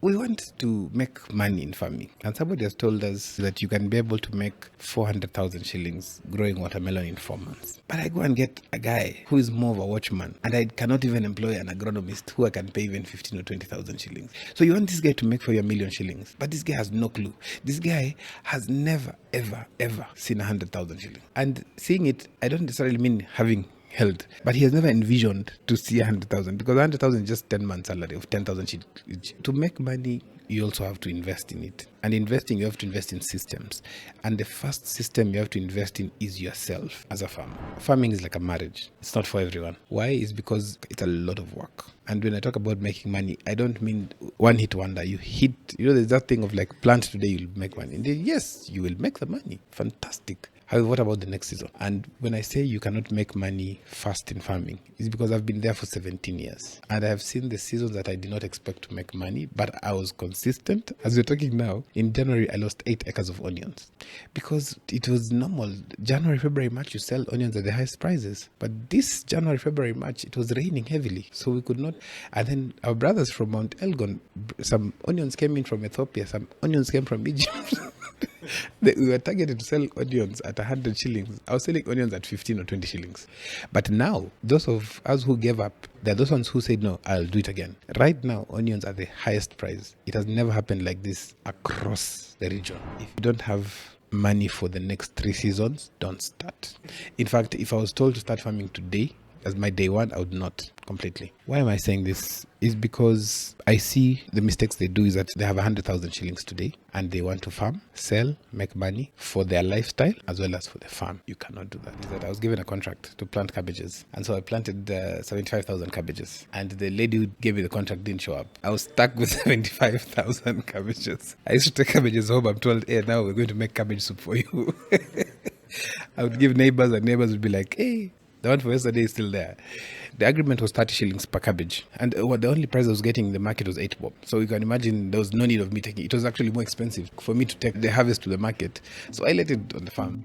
We want to make money in farming, and somebody has told us that you can be able to make 400,000 shillings growing watermelon in 4 months. But I go and get a guy who is more of a watchman, and I cannot even employ an agronomist who I can pay even 15 or 20,000 shillings. So you want this guy to make for you 1,000,000 shillings, but this guy has no clue. This guy has never, ever seen 100,000 shillings. And seeing it, I don't necessarily mean having held, but he has never envisioned to see 100,000, because 100,000 is just 10 months salary of 10,000 each. To make money, you also have to invest in it. And investing, you have to invest in systems. And the first system you have to invest in is yourself as a farmer. Farming is like a marriage. It's not for everyone. Why? Is because it's a lot of work. And when I talk about making money, I don't mean one hit wonder. There's that thing of like, plant today, you'll make money. And then, yes, you will make the money. Fantastic. However, what about the next season? And when I say you cannot make money fast in farming, it's because I've been there for 17 years. And I have seen the seasons that I did not expect to make money, but I was consistent. As we're talking now, in January, I lost 8 acres of onions because it was normal. January, February, March, you sell onions at the highest prices. But this January, February, March, it was raining heavily. So we could not. And then our brothers from Mount Elgon, some onions came in from Ethiopia, some onions came from Egypt. We were targeted to sell onions at 100 shillings. I was selling onions at 15 or 20 shillings. But now, those of us who gave up, they're those ones who said, no, I'll do it again. Right now, onions are the highest price. It has never happened like this across the region. If you don't have money for the next 3 seasons, don't start. In fact, if I was told to start farming today, as my day one, I would not completely. Why am I saying this? Is because I see the mistakes they do is that they have 100,000 shillings today and they want to farm, sell, make money for their lifestyle as well as for the farm. You cannot do that. I was given a contract to plant cabbages, and so I planted 75,000 cabbages, and the lady who gave me the contract didn't show up. I was stuck with 75,000 cabbages. I used to take cabbages home. I'm told, hey, now we're going to make cabbage soup for you. I would give neighbors, and neighbors would be like, hey, the one for yesterday is still there. The agreement was 30 shillings per cabbage. And the only price I was getting in the market was 8 bob. So you can imagine there was no need of me taking it. It was actually more expensive for me to take the harvest to the market. So I let it on the farm.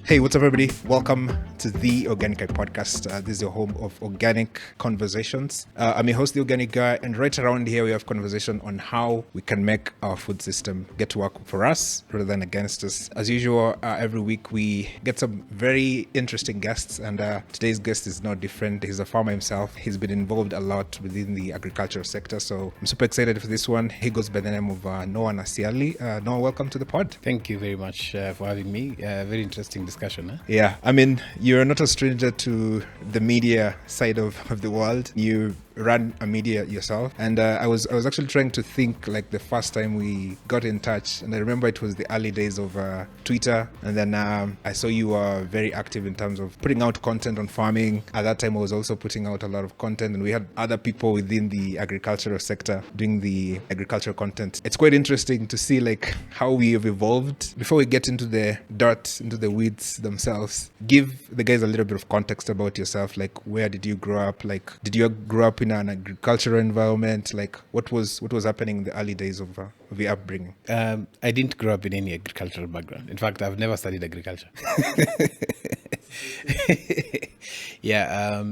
Hey, what's up, everybody? Welcome to the Organic Guy podcast. This is your home of organic conversations. I'm your host, the Organic Guy, and right around here we have conversation on how we can make our food system get to work for us rather than against us. As usual, every week we get some very interesting guests, and today's guest is no different. He's a farmer himself. He's been involved a lot within the agricultural sector, so I'm super excited for this one. He goes by the name of Noah Nasiali. Noah, welcome to the pod. Thank you very much for having me. Very interesting discussion. Yeah, I mean, you're not a stranger to the media side of the world. You run a media yourself, and I was actually trying to think like the first time we got in touch, and I remember it was the early days of Twitter, and then I saw you were very active in terms of putting out content on farming. At that time I was also putting out a lot of content, and we had other people within the agricultural sector doing the agricultural content. It's quite interesting to see like how we have evolved. Before we get into the dirt, into the weeds themselves, give the guys a little bit of context about yourself. Like, where did you grow up? Like, did you grow up in an agricultural environment? Like, what was happening in the early days of your upbringing? I didn't grow up in any agricultural background. In fact, I've never studied agriculture. Yeah,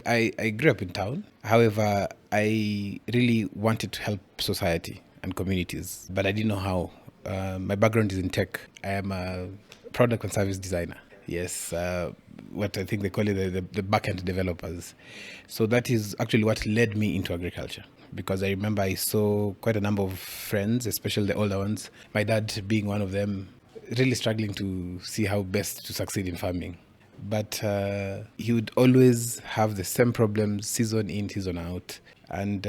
I grew up in town. However, I really wanted to help society and communities, but I didn't know how. My background is in tech. I am a product and service designer. Yes, what I think they call it the back-end developers. So that is actually what led me into agriculture, because I remember I saw quite a number of friends, especially the older ones, my dad being one of them, really struggling to see how best to succeed in farming. But he would always have the same problems, season in, season out. And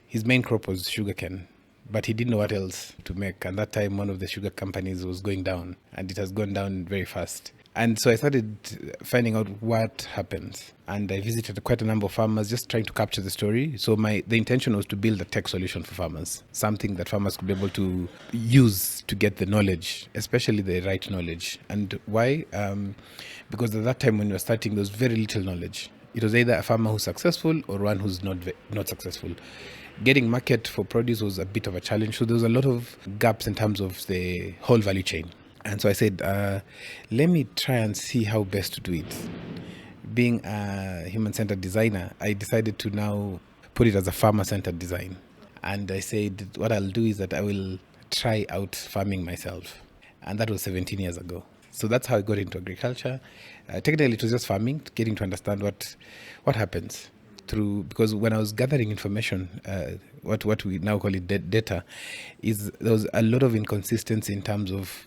his main crop was sugarcane. But he didn't know what else to make. And that time, one of the sugar companies was going down, and it has gone down very fast. And so I started finding out what happened. And I visited quite a number of farmers, just trying to capture the story. So the intention was to build a tech solution for farmers, something that farmers could be able to use to get the knowledge, especially the right knowledge. And why? Because at that time when we were starting, there was very little knowledge. It was either a farmer who's successful or one who's not successful. Getting market for produce was a bit of a challenge. So there was a lot of gaps in terms of the whole value chain. And so I said, let me try and see how best to do it. Being a human-centered designer, I decided to now put it as a farmer-centered design. And I said, what I'll do is that I will try out farming myself. And that was 17 years ago. So that's how I got into agriculture. Technically, it was just farming, getting to understand what happens through, because when I was gathering information, what we now call it data, is there was a lot of inconsistency in terms of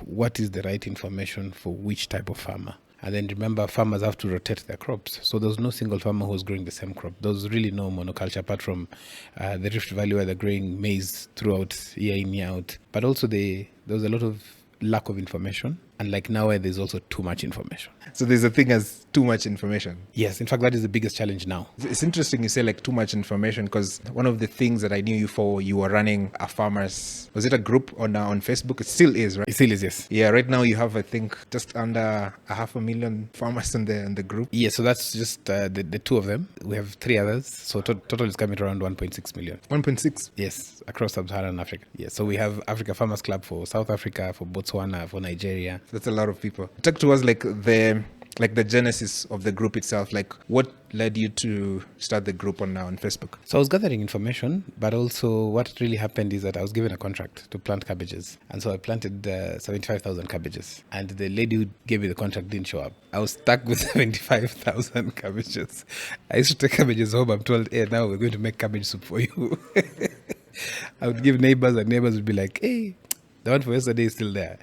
what is the right information for which type of farmer. And then remember, farmers have to rotate their crops. So there was no single farmer who was growing the same crop. There was really no monoculture apart from the Rift Valley where they're growing maize throughout, year in, year out. But also there was a lot of lack of information. And like now, there's also too much information. So there's a thing as too much information. Yes, in fact, that is the biggest challenge now. It's interesting you say like too much information, because one of the things that I knew you for, you were running a farmers, was it a group on Facebook? It still is, right? It still is, yes. Yeah, right now you have, I think, just under 500,000 farmers in the group. Yeah, so that's just the two of them. We have three others. So total is coming around 1.6 million. 1.6? Yes, across sub-Saharan Africa. Yeah, so we have Africa Farmers Club for South Africa, for Botswana, for Nigeria. That's a lot of people. Talk to us like the genesis of the group itself. Like, what led you to start the group on Facebook? So I was gathering information, but also what really happened is that I was given a contract to plant cabbages. And so I planted 75,000 cabbages. And the lady who gave me the contract didn't show up. I was stuck with 75,000 cabbages. I used to take cabbages home. I'm told, hey, now we're going to make cabbage soup for you. I would give neighbors, and neighbors would be like, hey, the one for yesterday is still there.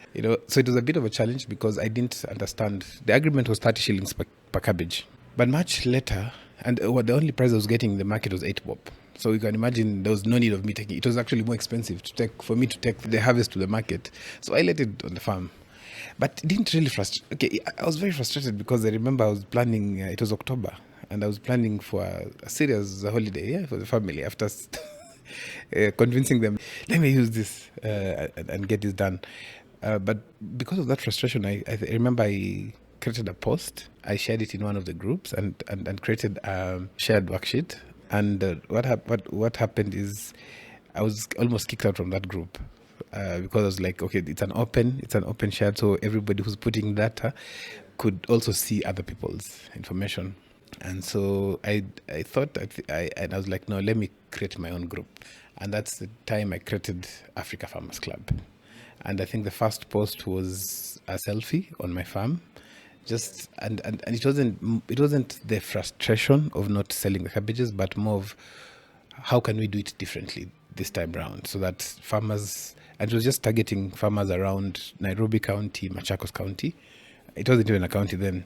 So it was a bit of a challenge because I didn't understand. The agreement was 30 shillings per cabbage. But much later, and the only price I was getting in the market was 8 bob. So you can imagine there was no need of me taking it. It was actually more expensive for me to take the harvest to the market. So I let it on the farm. But it didn't really frustrate. Okay, I was very frustrated because I remember I was planning, it was October, and I was planning for a serious holiday for the family after convincing them, let me use this and get this done. But because of that frustration, I remember I created a post. I shared it in one of the groups and created a shared worksheet. And what happened is I was almost kicked out from that group because I was like, okay, it's an open shared, so everybody who's putting data could also see other people's information. And so I thought I was like, no, let me create my own group. And that's the time I created Africa Farmers Club. And I think the first post was a selfie on my farm. And it wasn't the frustration of not selling the cabbages, but more of how can we do it differently this time round, so that farmers, and it was just targeting farmers around Nairobi County, Machakos County. It wasn't even a county then,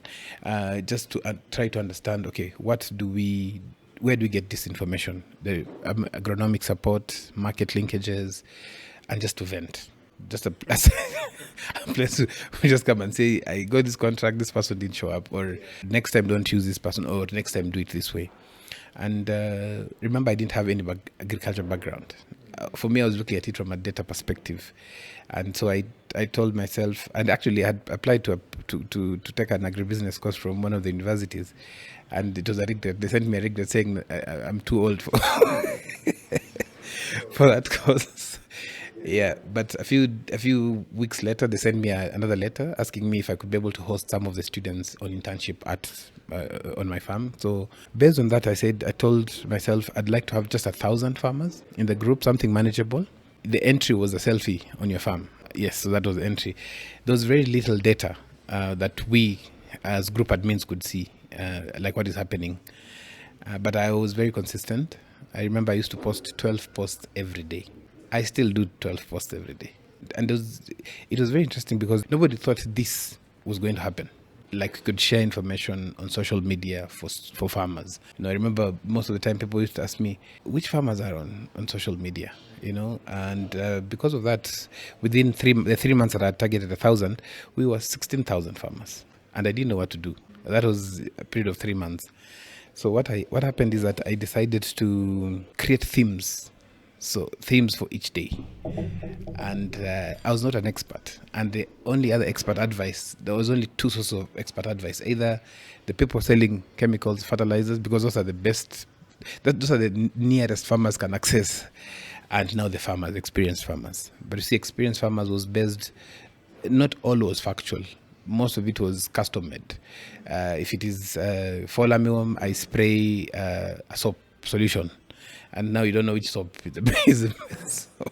just to try to understand, okay, where do we get this information? The agronomic support, market linkages, and just to vent. Just a place to just come and say, I got this contract, this person didn't show up, or next time don't use this person, or next time do it this way. And remember, I didn't have any agriculture background. For me, I was looking at it from a data perspective. And so I told myself, and actually I had applied to take an agribusiness course from one of the universities, and it was a regret. They sent me a regret saying I'm too old for for that course. Yeah, but a few weeks later, they sent me another letter asking me if I could be able to host some of the students on internship on my farm. So based on that, I told myself I'd like to have just 1,000 farmers in the group, something manageable. The entry was a selfie on your farm. Yes, so that was the entry. There was very little data that we as group admins could see, like what is happening. But I was very consistent. I remember I used to post 12 posts every day. I still do 12 posts every day. And it was very interesting because nobody thought this was going to happen. Like, you could share information on social media for farmers. I remember most of the time people used to ask me, which farmers are on social media? And because of that, within the 3 months that I had targeted 1,000, we were 16,000 farmers. And I didn't know what to do. That was a period of 3 months. So what happened is that I decided to create themes. So themes for each day. And I was not an expert. And the only other expert advice, there was only two sources of expert advice. Either the people selling chemicals, fertilizers, because those are the best, those are the nearest farmers can access. And now the farmers, experienced farmers. But you see, experienced farmers was based, not all was factual. Most of it was custom made. If it is fall armyworm, I spray a soap solution. And now you don't know which soap is the best. So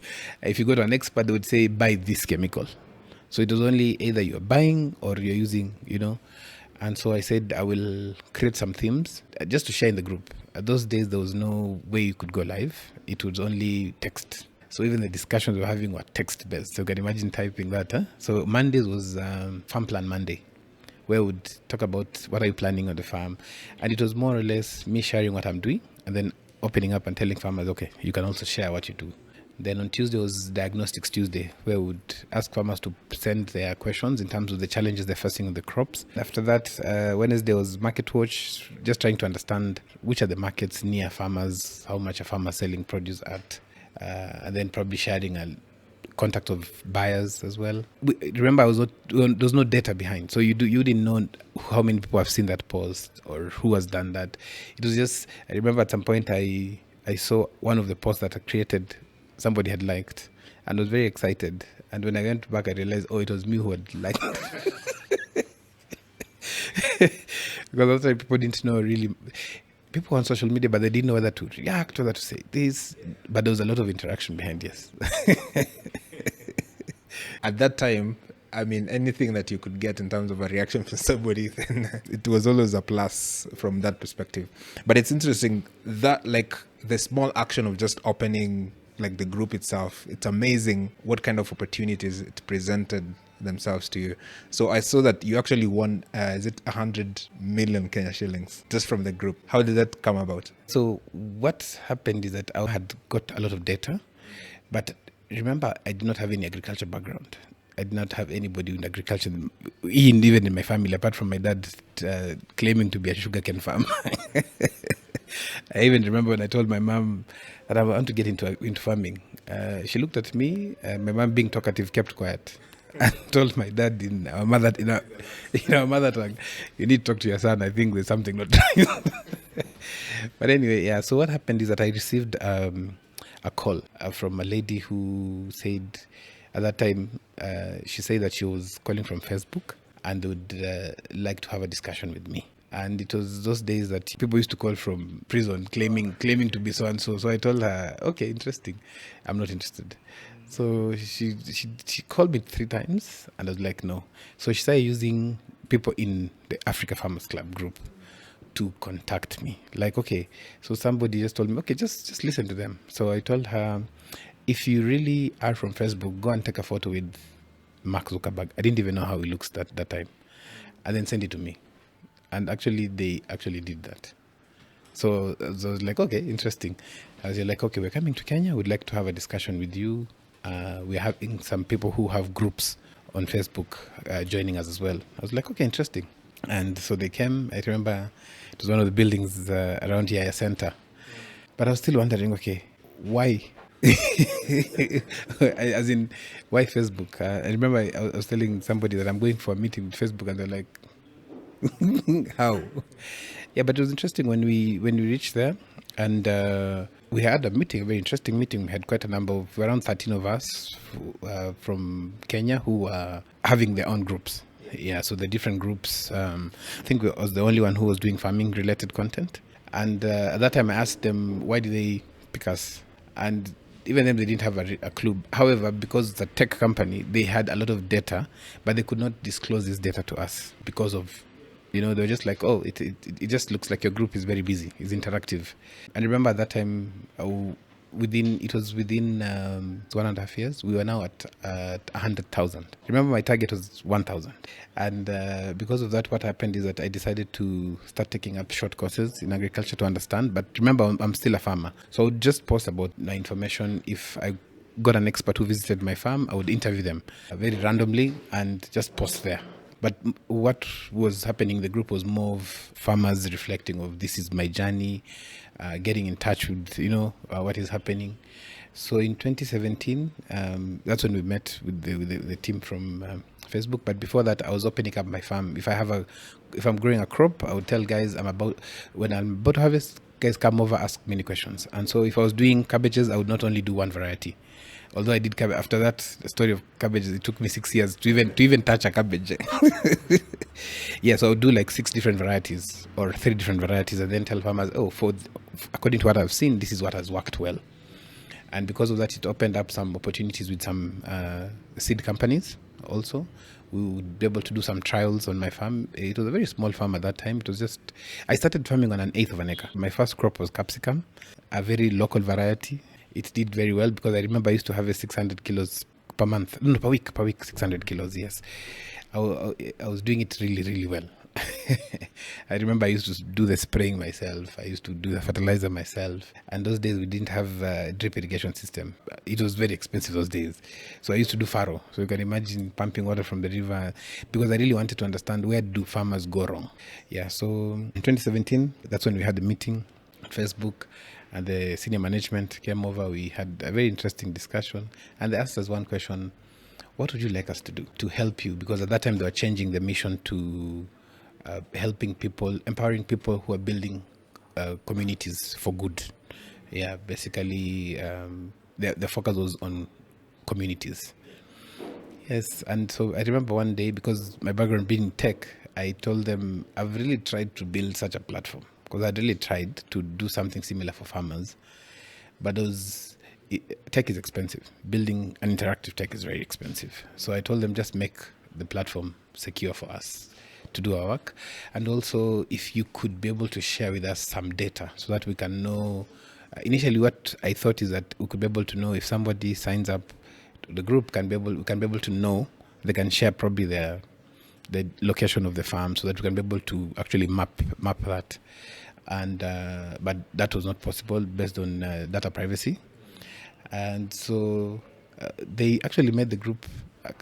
if you go to an expert, they would say, buy this chemical. So it was only either you're buying or you're using, And so I said, I will create some themes just to share in the group. Those days, there was no way you could go live. It was only text. So even the discussions we were having were text-based. So you can imagine typing that. So Mondays was Farm Plan Monday, where we would talk about what are you planning on the farm. And it was more or less me sharing what I'm doing and then opening up and telling farmers, okay, you can also share what you do. Then on Tuesday was Diagnostics Tuesday, where we would ask farmers to present their questions in terms of the challenges they're facing with the crops. After that, Wednesday was Market Watch, just trying to understand which are the markets near farmers, how much a farmer selling produce at, and then probably sharing a contact of buyers as well. Remember, there was no data behind, so you didn't know how many people have seen that post or who has done that. It was just, I remember at some point I saw one of the posts that I created, somebody had liked, and was very excited. And when I went back, I realized, it was me who had liked it. Because that's why people didn't know really. People on social media, but they didn't know whether to react, whether to say this. But there was a lot of interaction behind, yes. At that time, I mean, anything that you could get in terms of a reaction from somebody, then it was always a plus from that perspective. But it's interesting that, like, the small action of just opening, like, the group itself, it's amazing what kind of opportunities it presented themselves to you. So I saw that you actually won, is it 100 million Kenya shillings just from the group? How did that come about? So what happened is that I had got a lot of data, but remember, I did not have any agriculture background. I did not have anybody in agriculture, even in my family, apart from my dad claiming to be a sugarcane farmer. I even remember when I told my mom that I want to get into farming. She looked at me. My mom, being talkative, kept quiet. And told my dad in our mother tongue, you need to talk to your son. I think there's something not right. But anyway, yeah. So what happened is that I received a call from a lady who said, at that time, she said that she was calling from Facebook and would like to have a discussion with me. And it was those days that people used to call from prison claiming to be so and so. So I told her, okay, interesting. I'm not interested. So she called me 3 times and I was like, no. So she started using people in the Africa Farmers Club group to contact me. Like, okay, so somebody just told me, okay, just listen to them. So I told her, if you really are from Facebook, go and take a photo with Mark Zuckerberg. I didn't even know how he looks that time. And then send it to me. And actually, they actually did that. So I was like, okay, interesting. I was like, okay, we're coming to Kenya. We'd like to have a discussion with you. We're having some people who have groups on Facebook joining us as well. I was like, okay, interesting. And so they came. I remember it was one of the buildings around Yaya Center. But I was still wondering, okay, why? As in, why Facebook? I remember I was telling somebody that I'm going for a meeting with Facebook, and they're like, how? Yeah, but it was interesting when we reached there, and we had a meeting, a very interesting meeting. We had quite a number of, around 13 of us from Kenya who were having their own groups. Yeah, so the different groups, I think I was the only one who was doing farming related content. And at that time I asked them, why did they pick us? And even them, they didn't have a clue. However, because it's a tech company, they had a lot of data, but they could not disclose this data to us because of, they were just like, oh, it just looks like your group is very busy, it's interactive. And remember at that time, within 1.5 years, we were now at 100,000. Remember, my target was 1,000. And because of that, what happened is that I decided to start taking up short courses in agriculture to understand. But remember, I'm still a farmer. So I would just post about my information. If I got an expert who visited my farm, I would interview them very randomly and just post there. But what was happening in the group was more of farmers reflecting of, this is my journey, getting in touch with, what is happening. So in 2017, that's when we met with the team from Facebook. But before that, I was opening up my farm. If I'm growing a crop, I would tell guys when I'm about to harvest, guys come over, ask many questions. And so if I was doing cabbages, I would not only do one variety Although I did cabbage, after that, the story of cabbages, it took me 6 years to even touch a cabbage. Yeah, so I would do like 6 different varieties or 3 different varieties, and then tell farmers, oh, according to what I've seen, this is what has worked well. And because of that, it opened up some opportunities with some seed companies also. We would be able to do some trials on my farm. It was a very small farm at that time. It was just, I started farming on 1/8 of an acre. My first crop was capsicum, a very local variety. It did very well because I remember I used to harvest 600 kilos per month. No, per week, 600 kilos, yes. I was doing it really, really well. I remember I used to do the spraying myself. I used to do the fertilizer myself. And those days we didn't have a drip irrigation system. It was very expensive those days. So I used to do farrow. So you can imagine pumping water from the river because I really wanted to understand where do farmers go wrong. Yeah, so in 2017, that's when we had the meeting on Facebook. And the senior management came over. We had a very interesting discussion. And they asked us one question: what would you like us to do to help you? Because at that time they were changing the mission to helping people, empowering people who are building communities for good. Yeah, basically the focus was on communities. Yes, and so I remember one day, because my background being in tech, I told them I've really tried to build such a platform because I'd really tried to do something similar for farmers, but tech is expensive. Building an interactive tech is very expensive. So I told them just make the platform secure for us to do our work, and also if you could be able to share with us some data so that we can know. Initially, what I thought is that we could be able to know if somebody signs up to the group, we can be able to know. They can share probably the location of the farm so that we can be able to actually map that. And but that was not possible based on data privacy. And so they actually made the group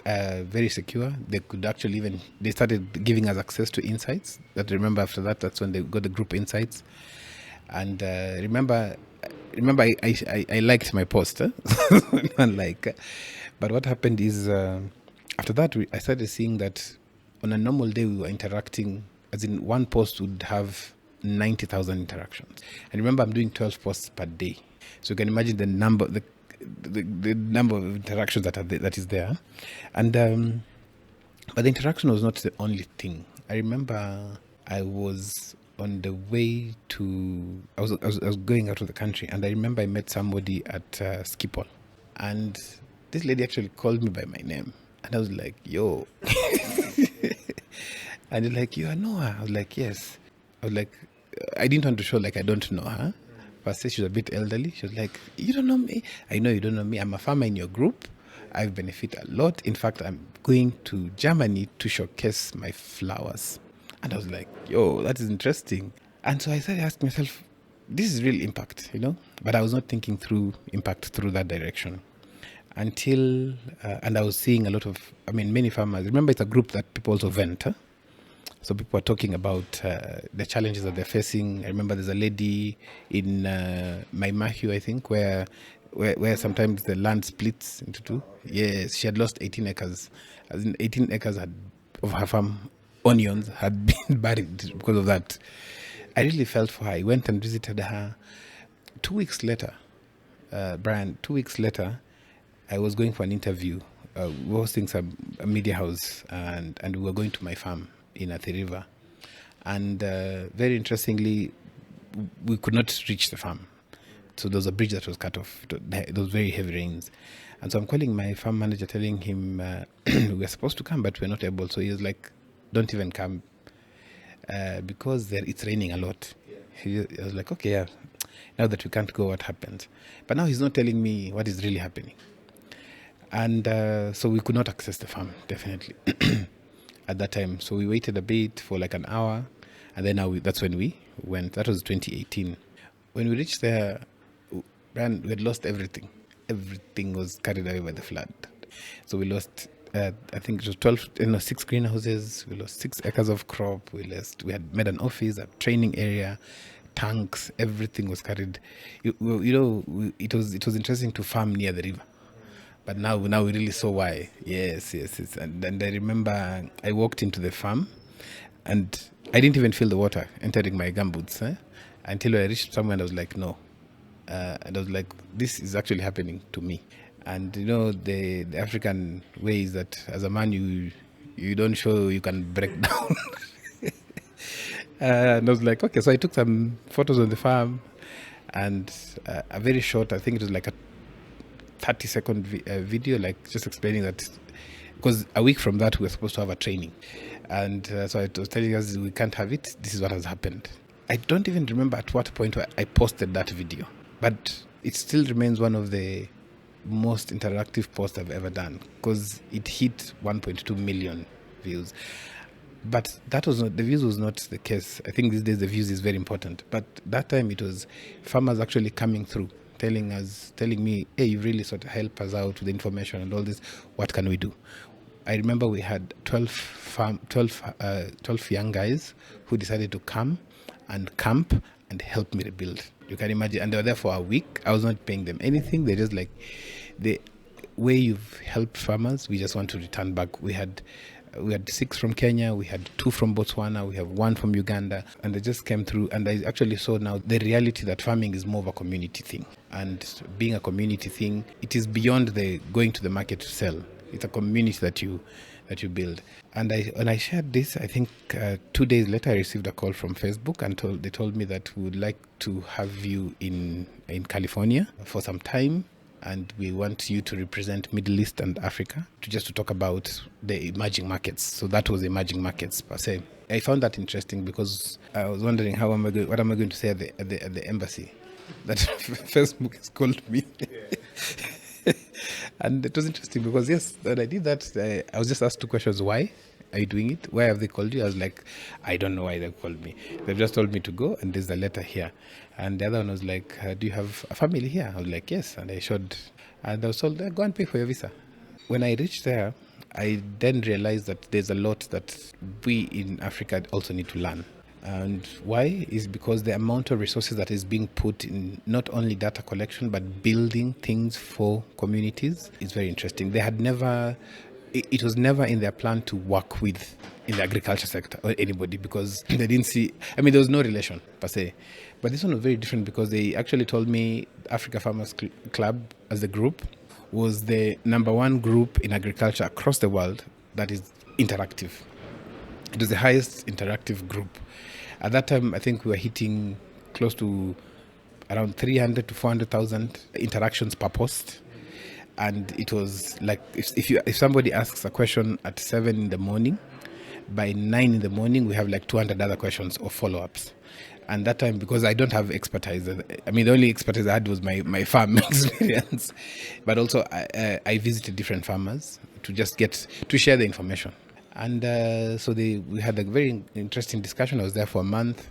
very secure. They could actually they started giving us access to insights. That remember after that, that's when they got the group insights. And remember, I liked my post. But what happened is after that I started seeing that on a normal day we were interacting, as in one post would have 90,000 interactions. And remember, I'm doing 12 posts per day, so you can imagine the number, the number of interactions that is there. And but the interaction was not the only thing. I remember I was on the way to, I was going out of the country, and I remember I met somebody at Schiphol, and this lady actually called me by my name, and I was like, yo. And they're like, you are Noah? I was like, yes. I was like, I didn't want to show like I don't know her. But she was a bit elderly. She was like, you don't know me? I know you don't know me. I'm a farmer in your group. I've benefited a lot. In fact, I'm going to Germany to showcase my flowers. And I was like, yo, that is interesting. And so I started asking myself, this is real impact, But I was not thinking through impact through that direction until, and I was seeing a lot of, many farmers. Remember, it's a group that people also vent. Huh? So people are talking about the challenges that they're facing. I remember there's a lady in Maimahiu, I think, where sometimes the land splits into two. Yes, she had lost 18 acres. As in 18 acres of her farm onions had been buried because of that. I really felt for her. I went and visited her. 2 weeks later, Brian, 2 weeks later, I was going for an interview. We were hosting a media house, and we were going to my farm in Athi River. And very interestingly, we could not reach the farm. So there was a bridge that was cut off. Those very heavy rains. And so I'm calling my farm manager, telling him we were supposed to come, but we're not able. So he was like, don't even come because it's raining a lot. I was like, okay, yeah. Now that we can't go, what happens? But now he's not telling me what is really happening. And so we could not access the farm, definitely, at that time. So we waited a bit for like an hour, and then that's when we went. That was 2018. When we reached there, we had lost everything. Everything was carried away by the flood. So we lost, I think it was 6 greenhouses. We lost 6 acres of crop. We had made an office, a training area, tanks. Everything was carried. It was interesting to farm near the river. But now we really saw why. Yes. And I remember I walked into the farm, and I didn't even feel the water entering my gumboots until I reached somewhere, and I was like, no. And I was like, this is actually happening to me. And the African way is that as a man you don't show you can break down. And I was like, okay. So I took some photos on the farm, and a very short, I think it was like a 30-second video, like just explaining that, because a week from that we were supposed to have a training, and so I was telling us we can't have it. This is what has happened. I don't even remember at what point I posted that video, but it still remains one of the most interactive posts I've ever done, because it hit 1.2 million views. But that was not, the views was not the case. I think these days the views is very important. But that time it was farmers actually coming through, telling me, hey, you really sort of help us out with the information and all this. What can we do? I remember we had 12 young guys who decided to come and camp and help me rebuild. You can imagine. And they were there for a week. I was not paying them anything. They just like, the way you've helped farmers, we just want to return back. We had 6 from Kenya, we had 2 from Botswana, we have 1 from Uganda, and they just came through. And I actually saw now the reality that farming is more of a community thing. And being a community thing, it is beyond the going to the market to sell. It's a community that you build. And when I shared this, I think 2 days later I received a call from Facebook, and they told me that we would like to have you in California for some time, and we want you to represent Middle East and Africa to talk about the emerging markets. So that was emerging markets per se. I found that interesting because I was wondering what am I going to say at the embassy that Facebook has called me. And it was interesting because yes, when I did that, I was just asked 2 questions. Why are you doing it? Why have they called you? I was like, I don't know why they called me. They've just told me to go, and there's a letter here. And the other one was like, do you have a family here? I was like, yes. And I showed, and I was told, go and pay for your visa. When I reached there, I then realized that there's a lot that we in Africa also need to learn. And why is because the amount of resources that is being put in not only data collection but building things for communities is very interesting. They had never, it was never in their plan to work with in the agriculture sector or anybody, because they didn't see, there was no relation per se. But this one was very different because they actually told me Africa Farmers Club as a group was the number 1 group in agriculture across the world that is interactive. It was the highest interactive group. At that time, I think we were hitting close to around 300 to 400,000 interactions per post. And it was like, if somebody asks a question at 7 in the morning, by 9 in the morning, we have like 200 other questions or follow-ups. And that time, because I don't have expertise, the only expertise I had was my farm experience. But also, I visited different farmers to just get to share the information. And so we had a very interesting discussion. I was there for a month,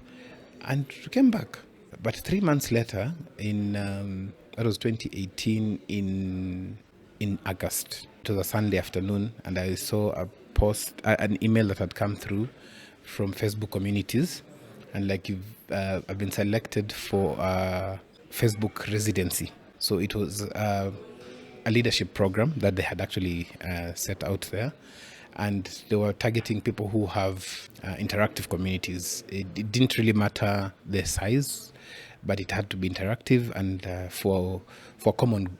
and we came back. But 3 months later, in that was 2018, in August, it was a Sunday afternoon, and I saw a post, an email that had come through from Facebook communities, and like I've been selected for a Facebook residency. So it was a leadership program that they had actually set out there. And they were targeting people who have interactive communities. It didn't really matter the size, but it had to be interactive and for common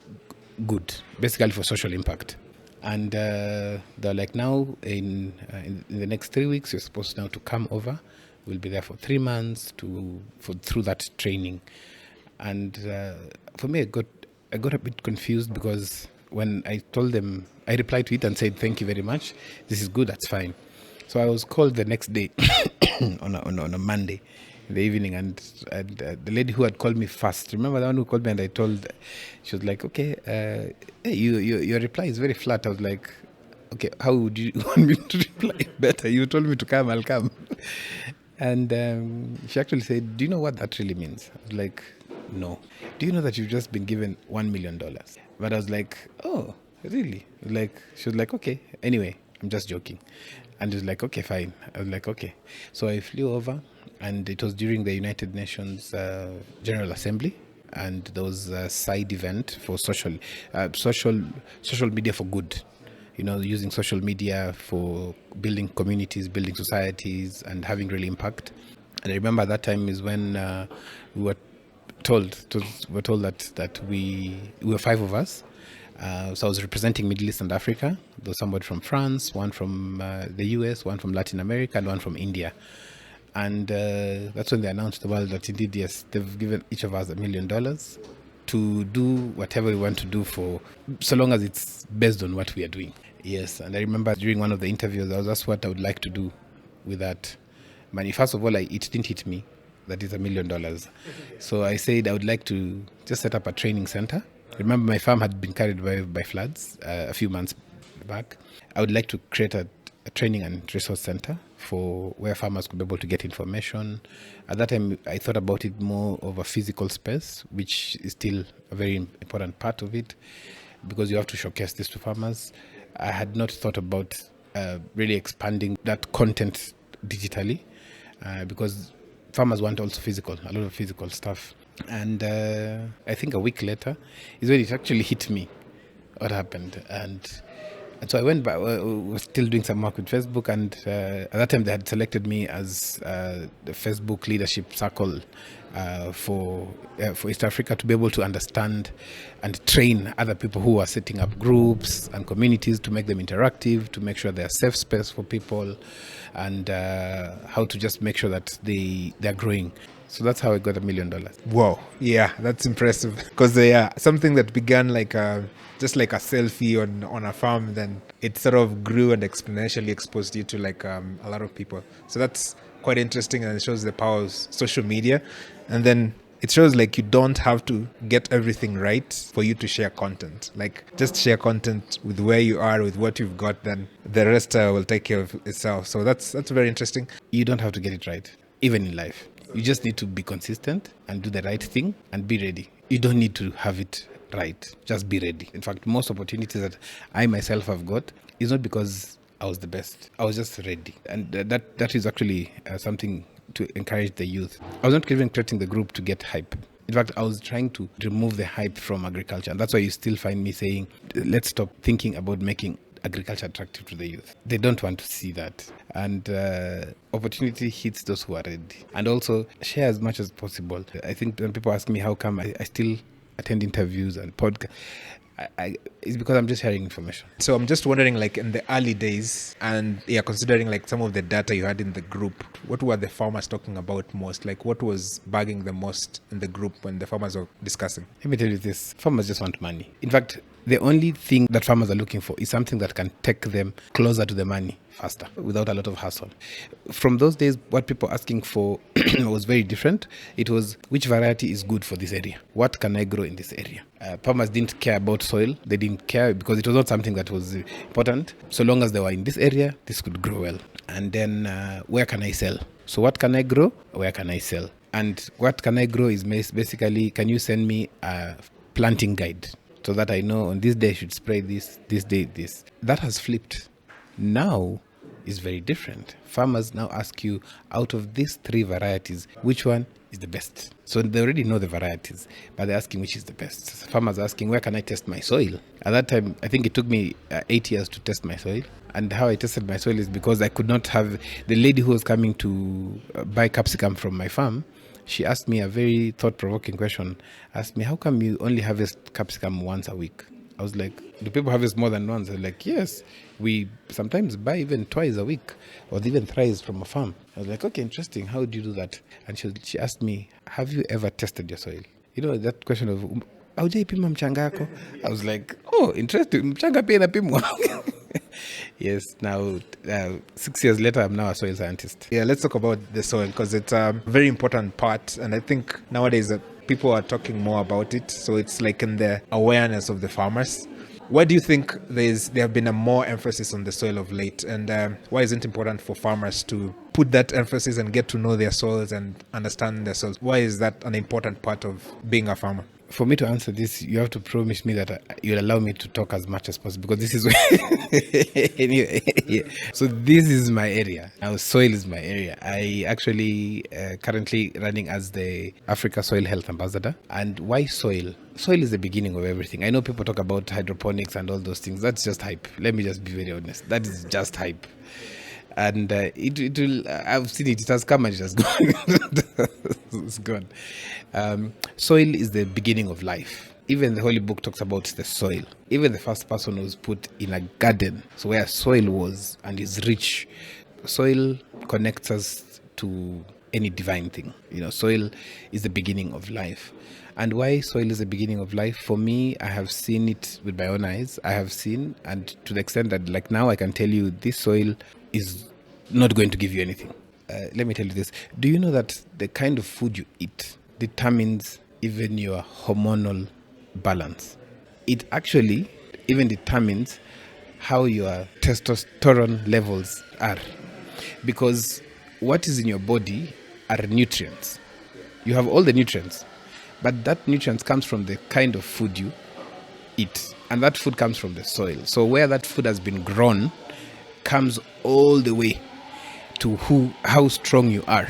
good, basically for social impact. And they're like, now in the next 3 weeks, you're supposed now to come over. We'll be there for 3 months through that training. And for me, I got a bit confused because when I told them, I replied to it and said, thank you very much. This is good, that's fine. So I was called the next day on a Monday in the evening, and the lady who had called me first, remember the one who called me, and she was like, okay, hey, your reply is very flat. I was like, okay, how would you want me to reply better? You told me to come, I'll come. And she actually said, do you know what that really means? I was like, no. Do you know that you've just been given $1 million? But I was like, oh, really? She was like, okay, anyway, I'm just joking. And she was like, okay, fine. I was like, okay. So I flew over, and it was during the United Nations General Assembly, and there was a side event for social media for good. Using social media for building communities, building societies, and having real impact. And I remember that time is when we were told that we were 5 of us, So I was representing Middle East and Africa. There was somebody from France, one from the US, one from Latin America, and one from India. And that's when they announced to the world that indeed, yes, they've given each of us $1 million to do whatever we want to do for, so long as it's based on what we are doing. Yes, and I remember during one of the interviews, I was asked what I would like to do with that money. First of all, it didn't hit me that is $1 million. So I said I would like to just set up a training center. Remember, my farm had been carried away by floods a few months back. I would like to create a training and resource center for where farmers could be able to get information. At that time, I thought about it more of a physical space, which is still a very important part of it, because you have to showcase this to farmers. I had not thought about really expanding that content digitally, because farmers want also a lot of physical stuff. And I think a week later is when it actually hit me what happened. And so I went back, was still doing some work with Facebook, and at that time they had selected me as the Facebook leadership circle for East Africa, to be able to understand and train other people who are setting up groups and communities, to make them interactive, to make sure they're a safe space for people, and how to just make sure that they're growing. So that's how I got $1 million. Wow. Yeah, that's impressive. Because something that began like just like a selfie on a farm, then it sort of grew and exponentially exposed you to like a lot of people. So that's quite interesting, and it shows the power of social media. And then it shows like you don't have to get everything right for you to share content. Like, just share content with where you are, with what you've got, then the rest will take care of itself. So that's very interesting. You don't have to get it right, even in life. You just need to be consistent and do the right thing and be ready. You don't need to have it right. Just be ready. In fact, most opportunities that I myself have got is not because I was the best. I was just ready. And that is actually something to encourage the youth. I was not even creating the group to get hype. In fact, I was trying to remove the hype from agriculture. And that's why you still find me saying, let's stop thinking about making agriculture attractive to the youth. They don't want to see that. And opportunity hits those who are ready. And also share as much as possible. I think when people ask me how come I still attend interviews and podcasts, it's because I'm just sharing information. So I'm just wondering, like in the early days, and considering like some of the data you had in the group, what were the farmers talking about most? Like, what was bugging the most in the group when the farmers were discussing? Let me tell you this, farmers just want money. In fact, the only thing that farmers are looking for is something that can take them closer to the money faster, without a lot of hassle. From those days, what people were asking for was very different. It was, which variety is good for this area? What can I grow in this area? Farmers didn't care about soil. They didn't care because it was not something that was important. So long as they were in this area, this could grow well. And then where can I sell? So what can I grow? Where can I sell? And what can I grow is basically, can you send me a planting guide, so that I know on this day I should spray this day this. That has flipped. Now is very different. Farmers now ask you, out of these 3 varieties, which one is the best? So they already know the varieties, but they're asking which is the best. Farmers are asking, where can I test my soil? At that time, I think it took me 8 years to test my soil. And how I tested my soil is because I could not have the lady who was coming to buy capsicum from my farm. She asked me a very thought-provoking question. Asked me, how come you only harvest capsicum once a week? I was like, do people harvest more than once? They're like, yes, we sometimes buy even twice a week, or even thrice from a farm. I was like, okay, interesting. How do you do that? And she asked me, have you ever tested your soil? You know, that question of, haujaipima mchanga yako? I was like, oh, interesting. Mchanga pia inapimwa. Yes, now 6 years later, I'm now a soil scientist. Yeah, let's talk about the soil, because it's a very important part. And I think nowadays that people are talking more about it. So it's like in the awareness of the farmers. Why do you think there have been a more emphasis on the soil of late? And why is it important for farmers to put that emphasis and get to know their soils and understand their soils? Why is that an important part of being a farmer? For me to answer this, you have to promise me that you'll allow me to talk as much as possible, because this is anyway. Yeah. So this is my area. Now, soil is my area. I actually currently running as the Africa Soil Health Ambassador. And why soil? Soil is the beginning of everything. I know people talk about hydroponics and all those things. That's just hype. Let me just be very honest. That is just hype. And it will. I've seen it. It has come and it has gone. It's gone. Soil is the beginning of life. Even the Holy Book talks about the soil. Even the first person was put in a garden, so where soil was and is rich. Soil connects us to any divine thing. Soil is the beginning of life. And why soil is the beginning of life? For me, I have seen it with my own eyes. I have seen, and to the extent that like now I can tell you this soil is not going to give you anything. Let me tell you this. Do you know that the kind of food you eat determines even your hormonal balance? It actually even determines how your testosterone levels are. Because what is in your body are nutrients. You have all the nutrients, but that nutrients comes from the kind of food you eat. And that food comes from the soil. So where that food has been grown comes all the way to how strong you are.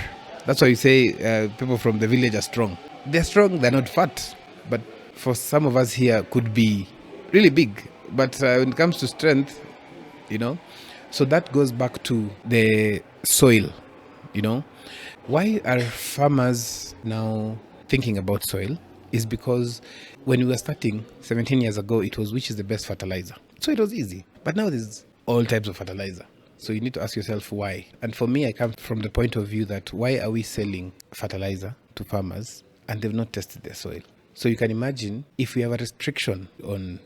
That's why you say people from the village are strong. They're strong, they're not fat. But for some of us here, could be really big. But when it comes to strength, so that goes back to the soil, Why are farmers now thinking about soil? Is because when we were starting 17 years ago, it was which is the best fertilizer. So it was easy. But now there's all types of fertilizer. So you need to ask yourself why. And for me, I come from the point of view that why are we selling fertilizer to farmers and they've not tested their soil? So you can imagine if we have a restriction on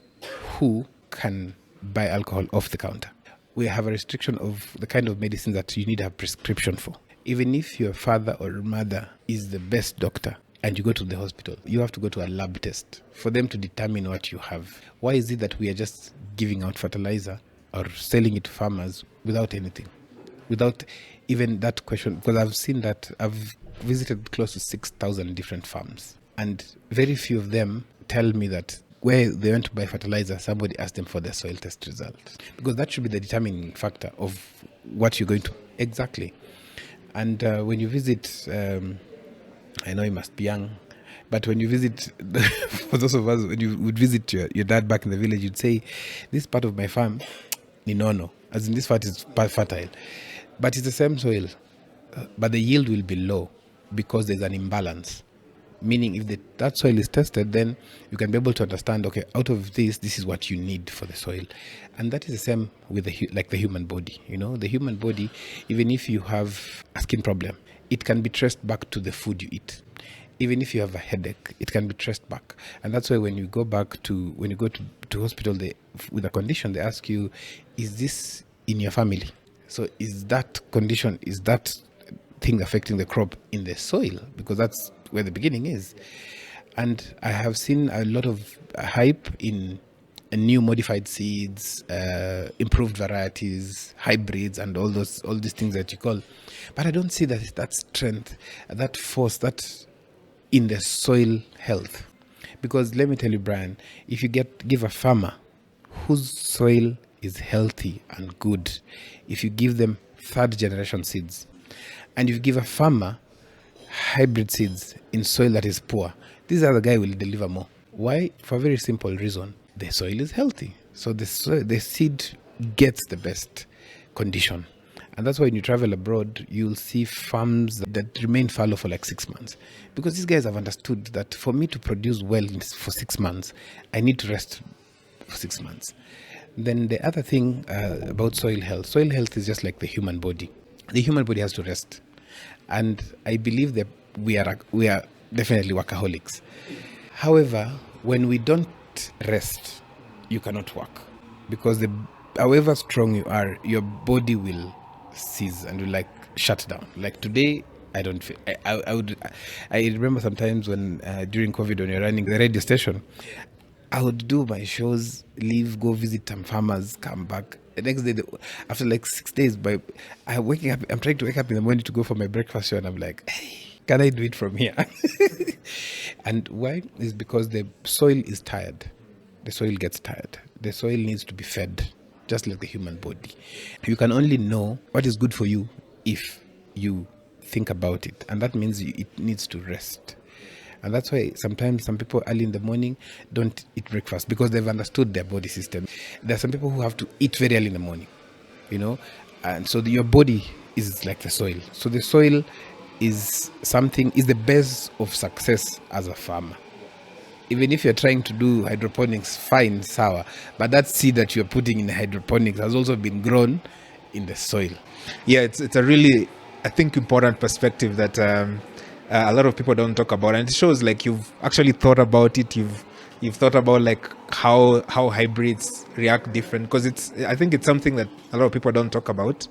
who can buy alcohol off the counter. We have a restriction of the kind of medicine that you need a prescription for. Even if your father or mother is the best doctor and you go to the hospital, you have to go to a lab test for them to determine what you have. Why is it that we are just giving out fertilizer or selling it to farmers without anything? Without even that question, because I've seen that I've visited close to 6,000 different farms, and very few of them tell me that where they went to buy fertilizer, somebody asked them for their soil test results, because that should be the determining factor of what you're going to exactly. And when you visit, I know you must be young, but when you visit, for those of us, when you would visit your dad back in the village, you'd say, this part of my farm, ni nono, as in this part is fertile, but it's the same soil, but the yield will be low because there's an imbalance. Meaning if that soil is tested, then you can be able to understand, okay, out of this is what you need for the soil. And that is the same with the human body. The human body, even if you have a skin problem, it can be traced back to the food you eat. Even if you have a headache, it can be traced back. And that's why when you go to hospital with a condition, they ask you, is this in your family? So is that condition, is that thing affecting the crop in the soil? Because that's where the beginning is. And I have seen a lot of hype in new modified seeds, improved varieties, hybrids, and all these things that you call. But I don't see that strength, that force, that in the soil health. Because let me tell you, Brian, if you give a farmer whose soil is healthy and good, if you give them third generation seeds, and you give a farmer hybrid seeds in soil that is poor, this other guy will deliver more. Why? For a very simple reason. The soil is healthy. So the seed gets the best condition. And that's why when you travel abroad, you'll see farms that remain fallow for like 6 months. Because these guys have understood that for me to produce well for 6 months, I need to rest for 6 months. Then the other thing about soil health is just like the human body. The human body has to rest. And I believe that we are definitely workaholics. However, when we don't rest, you cannot work. Because however strong you are, your body will cease and will shut down. Like today, I don't feel. I remember sometimes when during COVID, when you're running the radio station, I would do my shows, leave, go visit some farmers, come back. The next day, after 6 days, I'm trying to wake up in the morning to go for my breakfast show, and I'm like, hey, can I do it from here? And why? Is because the soil is tired. The soil gets tired. The soil needs to be fed, just like the human body. You can only know what is good for you if you think about it. And that means it needs to rest. And that's why sometimes some people early in the morning don't eat breakfast because they've understood their body system. There are some people who have to eat very early in the morning, and so your body is like the soil. So the soil is the base of success as a farmer. Even if you're trying to do hydroponics, fine, sour. But that seed that you're putting in hydroponics has also been grown in the soil. Yeah, it's a really, I think, important perspective that a lot of people don't talk about, and it shows like you've actually thought about it. You've thought about like how hybrids react different, because I think it's something that a lot of people don't talk about.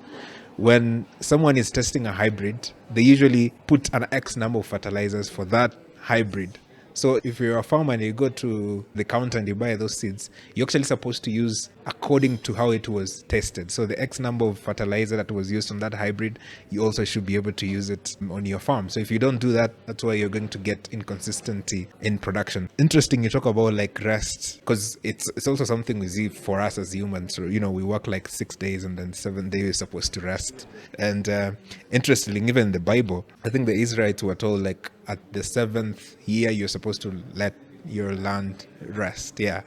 When someone is testing a hybrid, they usually put an X number of fertilizers for that hybrid. So if you're a farmer and you go to the counter and you buy those seeds, you're actually supposed to use according to how it was tested. So the X number of fertilizer that was used on that hybrid, you also should be able to use it on your farm. So if you don't do that, that's why you're going to get inconsistency in production. Interesting you talk about like rest, because it's also something we see for us as humans. So, you know, we work like 6 days and then 7 days we're supposed to rest. And interestingly, even in the Bible, I think the Israelites were told like at the 7th year, you're supposed to let your land rest. Yeah.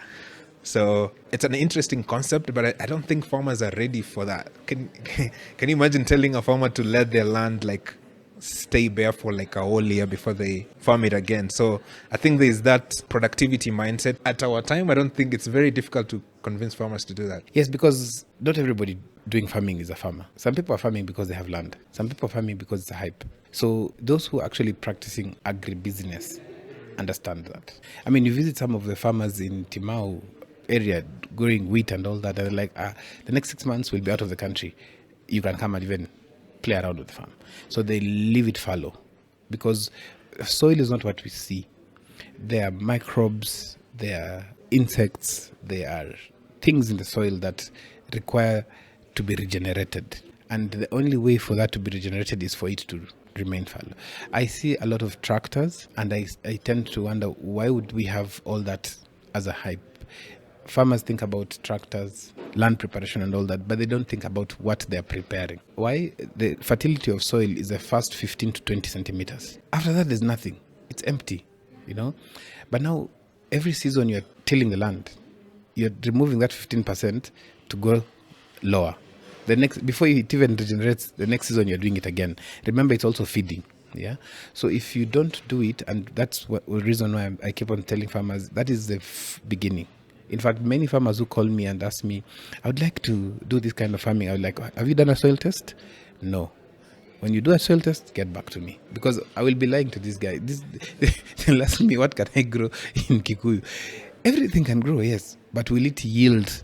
So it's an interesting concept, but I don't think farmers are ready for that. Can you imagine telling a farmer to let their land like stay bare for like a whole year before they farm it again? So I think there's that productivity mindset. At our time, I don't think it's very difficult to convince farmers to do that. Yes, because not everybody doing farming is a farmer. Some people are farming because they have land. Some people are farming because it's a hype. So those who are actually practicing agribusiness understand that. I mean, you visit some of the farmers in Timau area growing wheat and all that, and they're like, the next 6 months we'll be out of the country. You can come and even play around with the farm. So they leave it fallow because soil is not what we see. There are microbes, there are insects, there are things in the soil that require to be regenerated. And the only way for that to be regenerated is for it to remain fallow. I see a lot of tractors, and I tend to wonder, why would we have all that as a hype? Farmers think about tractors, land preparation and all that, but they don't think about what they're preparing. Why? The fertility of soil is the first 15 to 20 centimeters. After that, there's nothing. It's empty, you know. But now, every season you're tilling the land, you're removing that 15% to go lower. Before it even regenerates, the next season you're doing it again. Remember, it's also feeding. Yeah. So if you don't do it, and that's the reason why I keep on telling farmers, that is the beginning. In fact, many farmers who call me and ask me, I would like to do this kind of farming. I would like, have you done a soil test? No. When you do a soil test, get back to me. Because I will be lying to this guy. They'll ask me, what can I grow in Kikuyu? Everything can grow, yes. But will it yield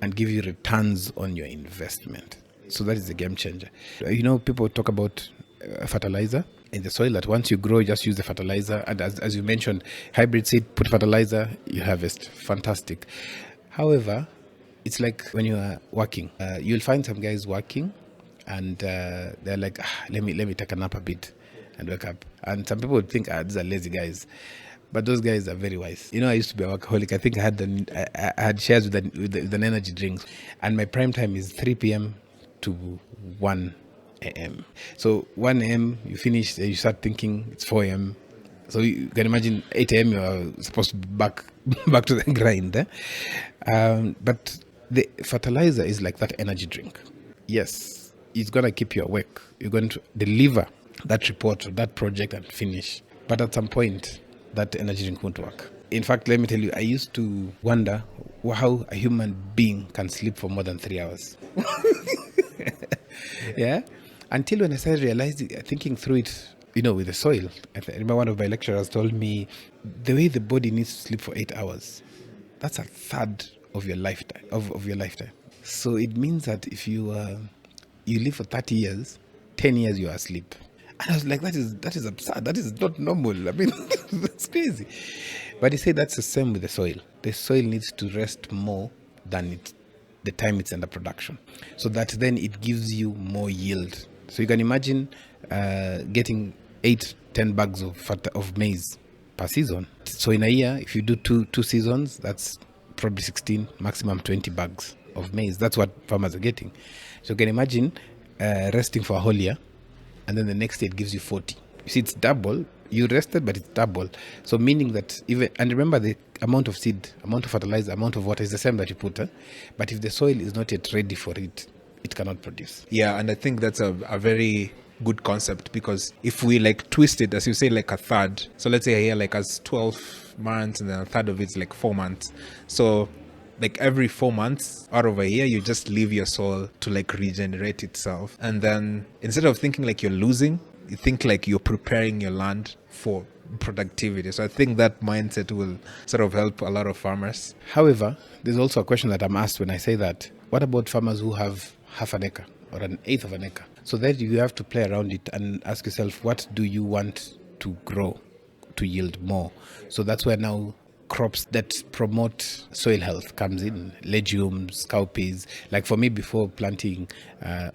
and give you returns on your investment? So that is the game changer. You know, people talk about fertilizer in the soil, that once you grow, you just use the fertilizer. And as you mentioned, hybrid seed, put fertilizer, you harvest. Fantastic. However, it's like when you are working, you'll find some guys working and they're like, let me take a nap a bit and wake up. And some people would think, these are lazy guys. But those guys are very wise. You know, I used to be a workaholic. I think I had shares with an energy drink. And my prime time is 3 p.m. to 1 a.m. So 1 a.m. you finish, you start thinking it's 4 a.m. So you can imagine 8 a.m. you are supposed to be back to the grind. But the fertilizer is like that energy drink. Yes, it's going to keep you awake. You're going to deliver that report or that project and finish. But at some point, that energy drink won't work. In fact, let me tell you, I used to wonder how a human being can sleep for more than 3 hours. Yeah. Until when I started realizing, thinking through it, you know, with the soil. I remember one of my lecturers told me, the way the body needs to sleep for 8 hours, that's a third of your lifetime. Of your lifetime. So it means that if you live for 30 years, 10 years you are asleep. And I was like, that is absurd. That is not normal. I mean, that's crazy. But he said that's the same with the soil. The soil needs to rest more than the time it's under production, so that then it gives you more yield. So you can imagine getting 8-10 bags of maize per season. So in a year, if you do two seasons, that's probably 16, maximum 20 bags of maize. That's what farmers are getting. So you can imagine resting for a whole year, and then the next year it gives you 40. You see, it's double. You rested, but it's double. So meaning that and remember, the amount of seed, amount of fertilizer, amount of water is the same that you put. But if the soil is not yet ready for it, it cannot produce. Yeah, and I think that's a very good concept, because if we like twist it, as you say, like a third, so let's say a year like has 12 months and then a third of it's like 4 months. So like every 4 months out of a year, you just leave your soil to like regenerate itself. And then instead of thinking like you're losing, you think like you're preparing your land for productivity. So I think that mindset will sort of help a lot of farmers. However, there's also a question that I'm asked when I say that. What about farmers who have half an acre or an eighth of an acre? So that you have to play around it and ask yourself, what do you want to grow to yield more? So that's where now crops that promote soil health comes in. Legumes, cowpeas. Like for me, before planting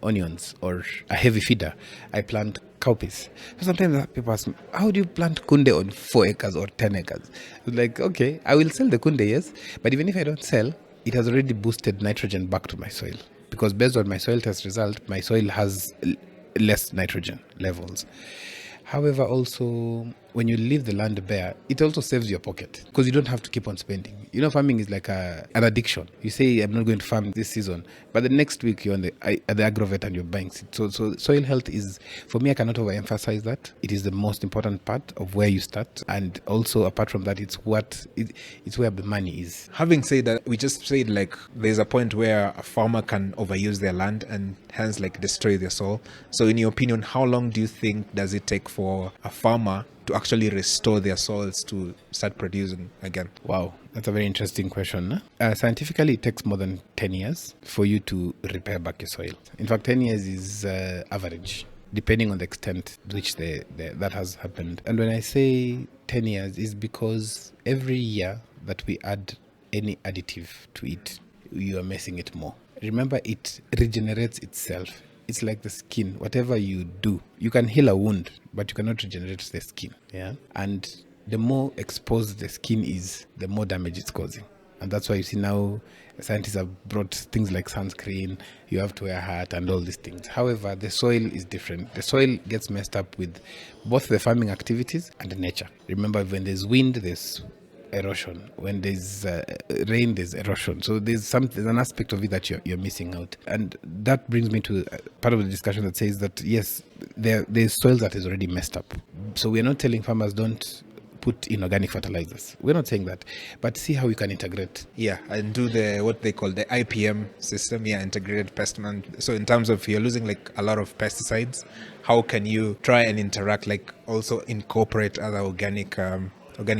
onions or a heavy feeder, I plant cowpeas. So sometimes people ask me, how do you plant kunde on 4 acres or 10 acres? It's like, okay, I will sell the kunde, yes, but even if I don't sell, it has already boosted nitrogen back to my soil, because based on my soil test result, my soil has less nitrogen levels. However, also, when you leave the land bare, it also saves your pocket, because you don't have to keep on spending. You know, farming is like an addiction. You say, I'm not going to farm this season, but the next week you're at the agrovet and you're buying seed. So soil health is, for me, I cannot overemphasize that. It is the most important part of where you start. And also, apart from that, it's where the money is. Having said that, we just said like there's a point where a farmer can overuse their land and hence like destroy their soil. So in your opinion, how long do you think does it take for a farmer to actually restore their soils to start producing again? Wow, that's a very interesting question. Scientifically, it takes more than 10 years for you to repair back your soil. In fact, 10 years is average, depending on the extent to which that has happened. And when I say 10 years, is because every year that we add any additive to it, you are messing it more. Remember, it regenerates itself. It's like the skin. Whatever you do, you can heal a wound, but you cannot regenerate the skin. Yeah. And the more exposed the skin is, the more damage it's causing. And that's why you see now scientists have brought things like sunscreen, you have to wear a hat and all these things. However, the soil is different. The soil gets messed up with both the farming activities and the nature. Remember, when there's wind, there's erosion. When there's rain, there's erosion. So there's an aspect of it that you're missing out. And that brings me to part of the discussion that says that, yes, there's soil that is already messed up. So we're not telling farmers don't put in organic fertilizers. We're not saying that. But see how you can integrate. Yeah, and do what they call the IPM system, integrated pest management. So in terms of you're losing like a lot of pesticides, how can you try and interact, like also incorporate other organic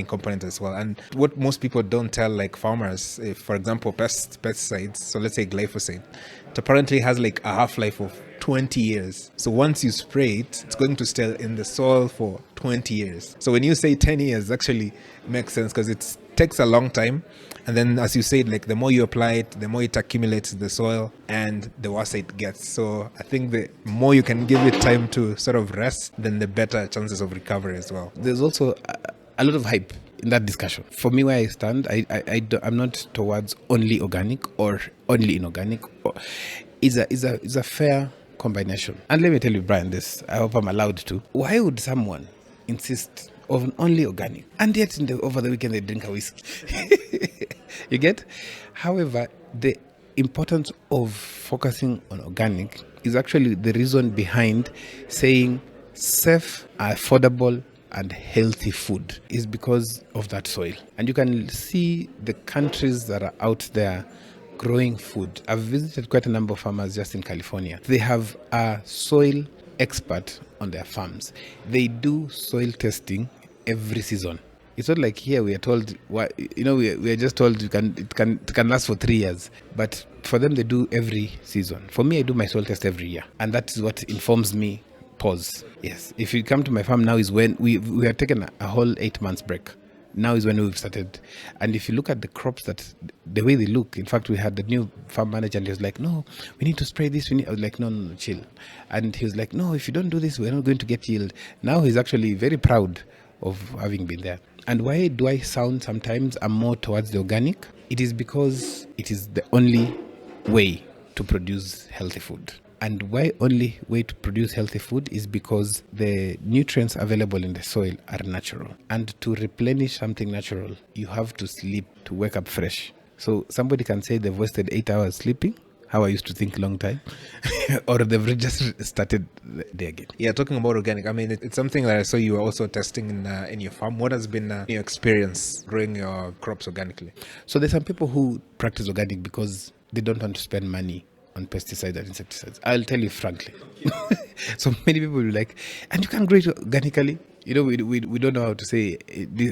components as well? And what most people don't tell like farmers, if for example pesticides, so let's say glyphosate, it apparently has like a half-life of 20 years. So once you spray it, it's going to stay in the soil for 20 years. So when you say 10 years, actually makes sense, because it takes a long time. And then, as you said, like the more you apply it, the more it accumulates in the soil and the worse it gets. So I think the more you can give it time to sort of rest, then the better chances of recovery as well. There's also a lot of hype in that discussion. For me, where I stand, I'm not towards only organic or only inorganic. It's a fair combination. And let me tell you, Brian, this, I hope I'm allowed to. Why would someone insist on only organic, and yet over the weekend they drink a whiskey? You get? However, the importance of focusing on organic is actually the reason behind saying safe, affordable, and healthy food is because of that soil. And you can see the countries that are out there growing food. I've visited quite a number of farmers just in California. They have a soil expert on their farms. They do soil testing every season. It's not like here we are told, we are just told it can last for 3 years. But for them, they do every season. For me, I do my soil test every year. And that is what informs me. Pause. Yes. If you come to my farm now is when we have taken a whole 8 months break. Now is when we've started. And if you look at the crops, that the way they look, in fact, we had the new farm manager and he was like, no, we need to spray this. I was like, no, chill. And he was like, no, if you don't do this, we're not going to get yield. Now he's actually very proud of having been there. And why do I sound sometimes I'm more towards the organic? It is because it is the only way to produce healthy food. And why only way to produce healthy food is because the nutrients available in the soil are natural. And to replenish something natural, you have to sleep to wake up fresh. So somebody can say they've wasted 8 hours sleeping how I used to think long time, or they've just started there again. Yeah, talking about organic, I mean, it's something that I saw you were also testing in your farm. What has been your experience growing your crops organically? So there's some people who practice organic because they don't want to spend money on pesticides and insecticides. I'll tell you frankly. So many people will be like, and you can grow it organically. We don't know how to say,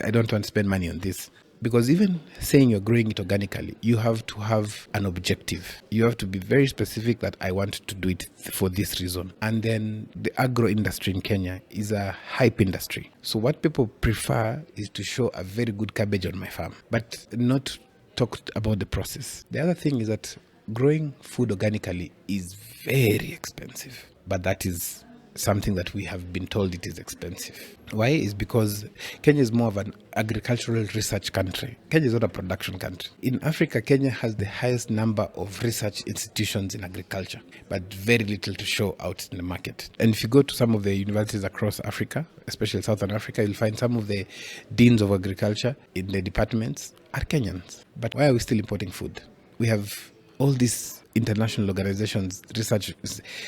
I don't want to spend money on this. Because even saying you're growing it organically, you have to have an objective. You have to be very specific that I want to do it for this reason. And then the agro industry in Kenya is a hype industry. So what people prefer is to show a very good cabbage on my farm, but not talk about the process. The other thing is that growing food organically is very expensive, but that is something that we have been told it is expensive. Why? Is because Kenya is more of an agricultural research country. Kenya is not a production country. In Africa, Kenya has the highest number of research institutions in agriculture, but very little to show out in the market. And if you go to some of the universities across Africa, especially Southern Africa, you'll find some of the deans of agriculture in the departments are Kenyans. But why are we still importing food? We have all these international organizations, research.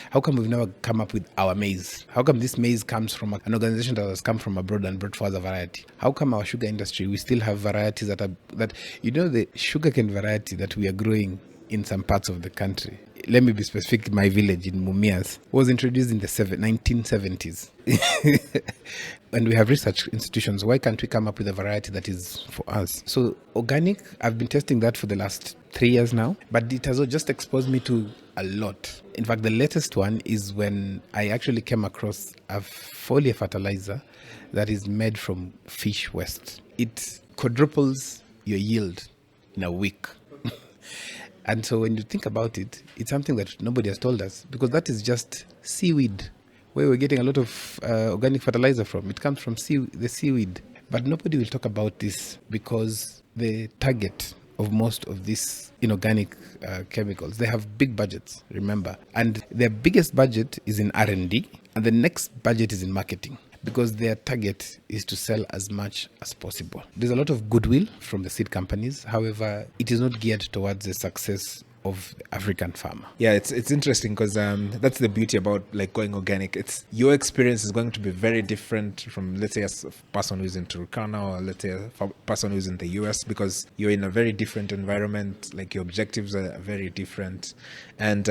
How come we've never come up with our maize? How come this maize comes from an organization that has come from abroad and brought forth a variety? How come our sugar industry, we still have varieties that the sugarcane variety that we are growing in some parts of the country, let me be specific, my village in Mumias, was introduced in the 1970s. And we have research institutions. Why can't we come up with a variety that is for us? So organic, I've been testing that for the last 3 years now, but it has just exposed me to a lot. In fact, the latest one is when I actually came across a foliar fertilizer that is made from fish waste. It quadruples your yield in a week. And so when you think about it, it's something that nobody has told us, because that is just seaweed, where we're getting a lot of organic fertilizer from. It comes from the seaweed. But nobody will talk about this because the target of most of these inorganic chemicals, they have big budgets, remember. And their biggest budget is in R&D, and the next budget is in marketing, because their target is to sell as much as possible. There's a lot of goodwill from the seed companies. However, it is not geared towards the success of the African farmer. Yeah, it's interesting because that's the beauty about like going organic. It's your experience is going to be very different from, let's say, a person who's in Turkana, or let's say a person who's in the US, because you're in a very different environment. Like your objectives are very different, and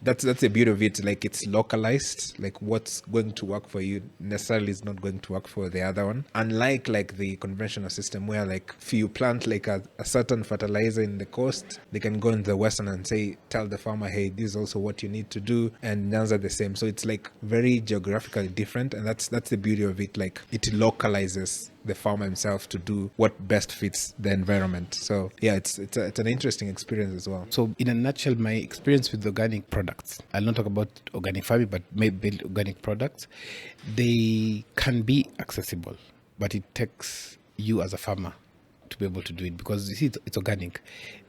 that's the beauty of it. Like it's localized. Like what's going to work for you necessarily is not going to work for the other one. Unlike like the conventional system where like if you plant like a certain fertilizer in the coast, they can go in the western and tell the farmer, hey, this is also what you need to do, and none are the same. So it's like very geographically different, and that's the beauty of it. Like it localizes the farmer himself to do what best fits the environment. So yeah, it's an interesting experience as well. So in a nutshell, my experience with organic products, I'll not talk about organic farming, but maybe organic products, they can be accessible, but it takes you as a farmer to be able to do it, because you see it's organic,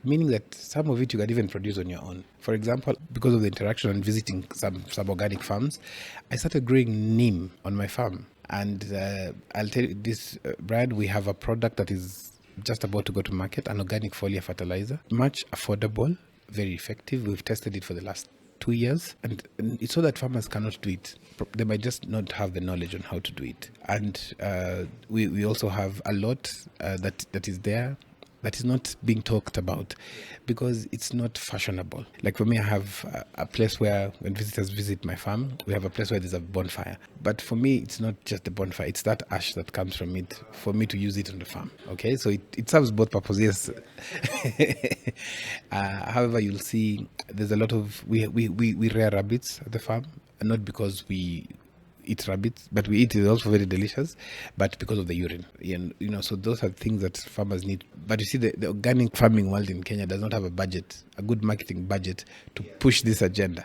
meaning that some of it you can even produce on your own. For example, because of the interaction and visiting some organic farms, I started growing neem on my farm. And I'll tell you this, Brad, we have a product that is just about to go to market, an organic foliar fertilizer, much affordable, very effective. We've tested it for the last 2 years, and it's so that farmers cannot do it. They might just not have the knowledge on how to do it. And we also have a lot that is there that is not being talked about because it's not fashionable. Like for me, I have a place where when visitors visit my farm, we have a place where there's a bonfire. But for me, it's not just the bonfire. It's that ash that comes from it for me to use it on the farm. Okay, so it serves both purposes. However, you'll see there's a lot of, we rear rabbits at the farm, and not because we eat rabbits, but we eat it also very delicious, but because of the urine. And, so those are things that farmers need. But you see, the organic farming world in Kenya does not have a good marketing budget to push this agenda.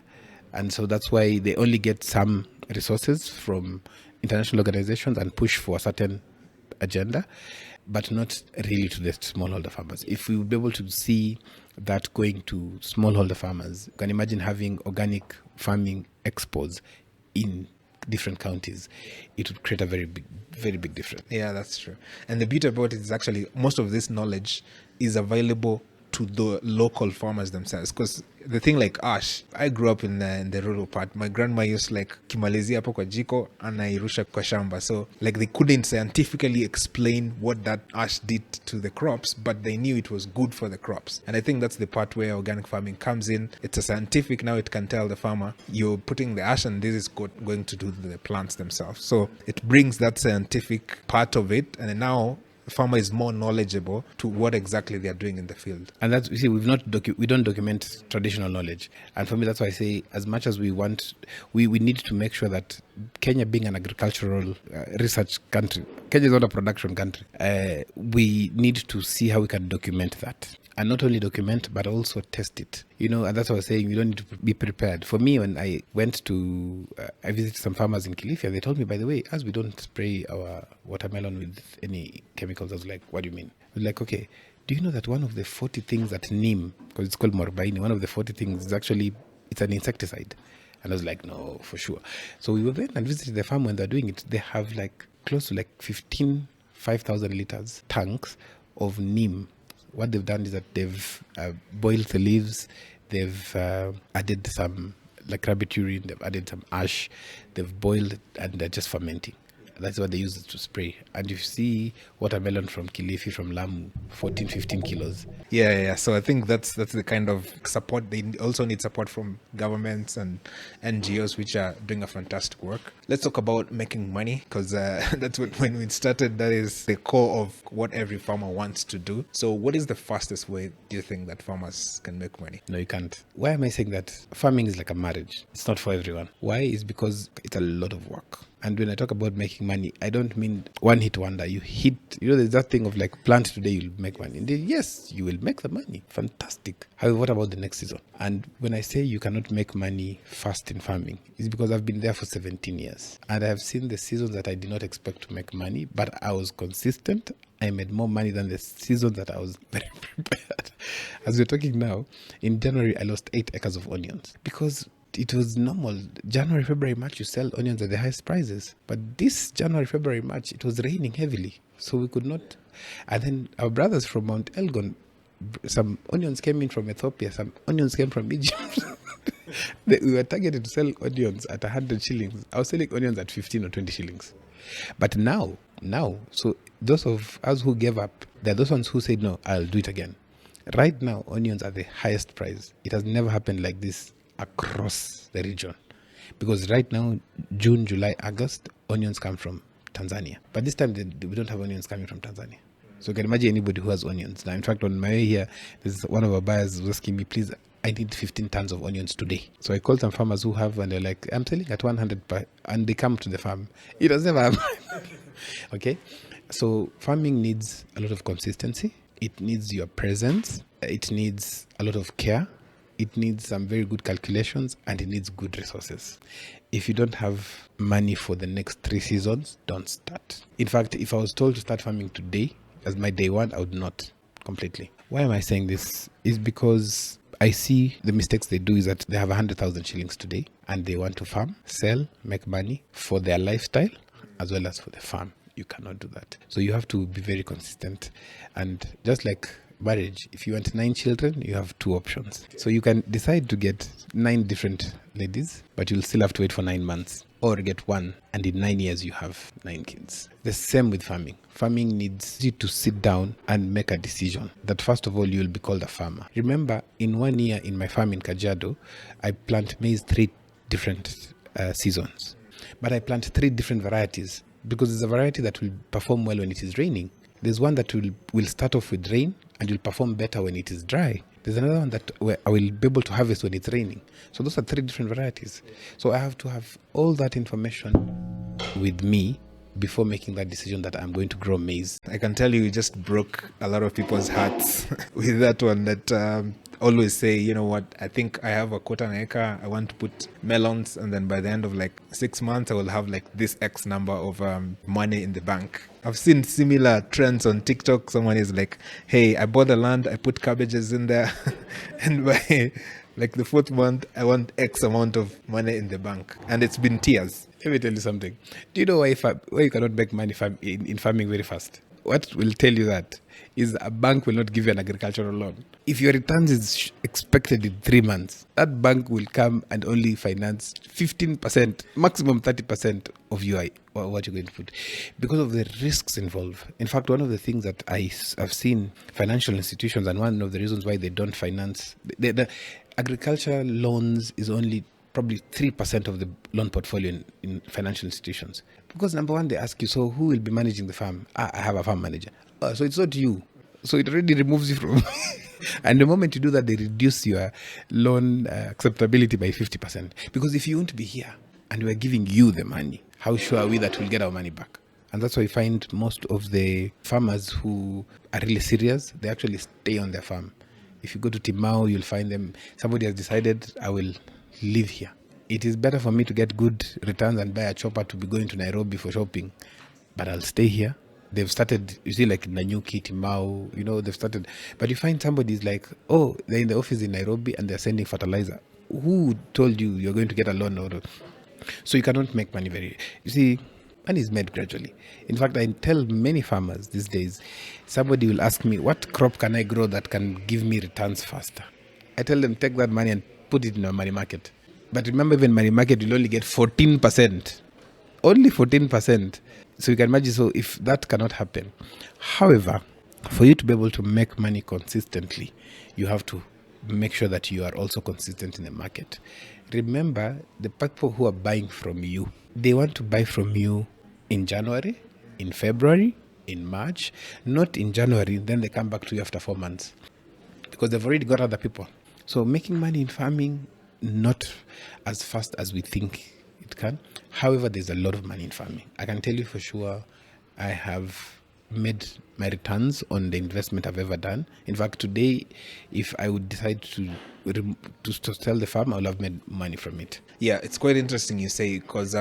And so that's why they only get some resources from international organizations and push for a certain agenda, but not really to the smallholder farmers. If we would be able to see that going to smallholder farmers, you can imagine having organic farming expos in different counties, it would create a very big difference. Yeah, that's true. And the beauty about it is actually most of this knowledge is available to the local farmers themselves. Because the thing like ash, I grew up in the rural part. My grandma used like kimalizia hapo kwa jiko anairusha kwa shamba. So like they couldn't scientifically explain what that ash did to the crops, but they knew it was good for the crops. And I think that's the part where organic farming comes in. It's a scientific, now it can tell the farmer, you're putting the ash and this is going to do the plants themselves. So it brings that scientific part of it, and then now the farmer is more knowledgeable to what exactly they are doing in the field. And that's, you see, we don't document traditional knowledge. And for me, that's why I say, as much as we want, we need to make sure that Kenya, being an agricultural research country, Kenya is not a production country. We need to see how we can document that. And not only document, but also test it. You know, and that's what I was saying, you don't need to be prepared. For me, when I went to, I visited some farmers in Kilifi, and they told me, by the way, as we don't spray our watermelon with any chemicals, I was like, what do you mean? I was like, okay, do you know that one of the 40 things that neem, because it's called morbaini, one of the 40 things is actually, it's an insecticide. And I was like, no, for sure. So we went and visited the farm when they're doing it. They have like close to like 5,000 liters tanks of neem. What they've done is that they've boiled the leaves, they've added some like rabbit urine, they've added some ash, they've boiled it, and they're just fermenting. That's what they use to spray. And you see watermelon from Kilifi, from Lamu, 14, 15 kilos. Yeah. So I think that's the kind of support. They also need support from governments and NGOs, which are doing a fantastic work. Let's talk about making money, because that's what, when we started, that is the core of what every farmer wants to do. So what is the fastest way, do you think, that farmers can make money? No, you can't. Why am I saying that? Farming is like a marriage. It's not for everyone. Why? Is because it's a lot of work. And when I talk about making money, I don't mean one hit wonder. You hit, there's that thing of like, plant today, you'll make money. And yes, you will make the money. Fantastic. However, what about the next season? And when I say you cannot make money fast in farming, it's because I've been there for 17 years. And I have seen the seasons that I did not expect to make money, but I was consistent. I made more money than the season that I was very prepared. As we're talking now, in January, I lost 8 acres of onions because it was normal. January, February, March, you sell onions at the highest prices. But this January, February, March, it was raining heavily. So we could not. And then our brothers from Mount Elgon, some onions came in from Ethiopia, some onions came from Egypt. We were targeted to sell onions at 100 shillings. I was selling onions at 15 or 20 shillings. But now, so those of us who gave up, they're those ones who said, no, I'll do it again. Right now, onions are the highest price. It has never happened like this across the region, because right now, June, July, August, onions come from Tanzania, but this time we don't have onions coming from Tanzania. So you can imagine anybody who has onions now. In fact, on my way here, there's one of our buyers was asking me, please, I need 15 tons of onions today. So I called some farmers who have, and they're like, I'm selling at 100 and they come to the farm. It does never happen. Okay, so farming needs a lot of consistency. It needs your presence. It needs a lot of care. It needs some very good calculations, and it needs good resources. If you don't have money for the next 3 seasons, don't start. In fact, if I was told to start farming today as my day one, I would not completely. Why am I saying this? Is because I see the mistakes they do is that they have 100,000 shillings today and they want to farm, sell, make money for their lifestyle as well as for the farm. You cannot do that. So you have to be very consistent. And just like marriage, if you want 9 children, you have 2 options. So you can decide to get 9 different ladies, but you'll still have to wait for 9 months, or get 1, and in 9 years you have 9 kids. The same with farming. Farming needs you to sit down and make a decision that first of all, you'll be called a farmer. Remember, in 1 year in my farm in Kajiado, I plant maize 3 different seasons, but I plant 3 different varieties, because there's a variety that will perform well when it is raining. There's one that will start off with rain and will perform better when it is dry. There's another one that I will be able to harvest when it's raining. So those are 3 different varieties. So I have to have all that information with me before making that decision that I'm going to grow maize. I can tell you just broke a lot of people's hearts with that one, that always say, you know what, I think I have a quarter an acre, I want to put melons, and then by the end of like 6 months, I will have like this X number of money in the bank. I've seen similar trends on TikTok. Someone is like, hey, I bought the land, I put cabbages in there, and by like the 4th month, I want X amount of money in the bank. And it's been tears. Let me tell you something. Do you know why you cannot make money in farming very fast? what will tell you that is a bank will not give you an agricultural loan. If your returns is expected in 3 months, that bank will come and only finance 15%, maximum 30% of what you're going to put, because of the risks involved. In fact, one of the things that I've seen financial institutions, and one of the reasons why they don't finance the agricultural loans is only probably 3% of the loan portfolio in financial institutions. Because number one, they ask you, so who will be managing the farm? I have a farm manager. So it's not you. So it already removes you from... And the moment you do that, they reduce your loan acceptability by 50%. Because if you won't be here and we're giving you the money, how sure are we that we'll get our money back? And that's why you find most of the farmers who are really serious, they actually stay on their farm. If you go to Timau, you'll find them, somebody has decided, I will live here. It is better for me to get good returns and buy a chopper to be going to Nairobi for shopping, but I'll stay here. They've started, you see, like Nanyuki, Timau, they've started. But you find somebody's like, oh, they're in the office in Nairobi and they're sending fertilizer. Who told you you're going to get a loan? So you cannot make money you see, money is made gradually. In fact, I tell many farmers these days, somebody will ask me, what crop can I grow that can give me returns faster? I tell them, take that money and put it in a money market. But remember, even money market, you'll only get 14%. Only 14%. So you can imagine, so if that cannot happen. However, for you to be able to make money consistently, you have to make sure that you are also consistent in the market. Remember, the people who are buying from you, they want to buy from you in January, in February, in March, not in January, then they come back to you after 4 months. Because they've already got other people. So making money in farming, not as fast as we think it can. However, there's a lot of money in farming. I can tell you for sure, I have made my returns on the investment I've ever done. In fact, today, if I would decide to sell the farm, I will have made money from it. Yeah, it's quite interesting you say, because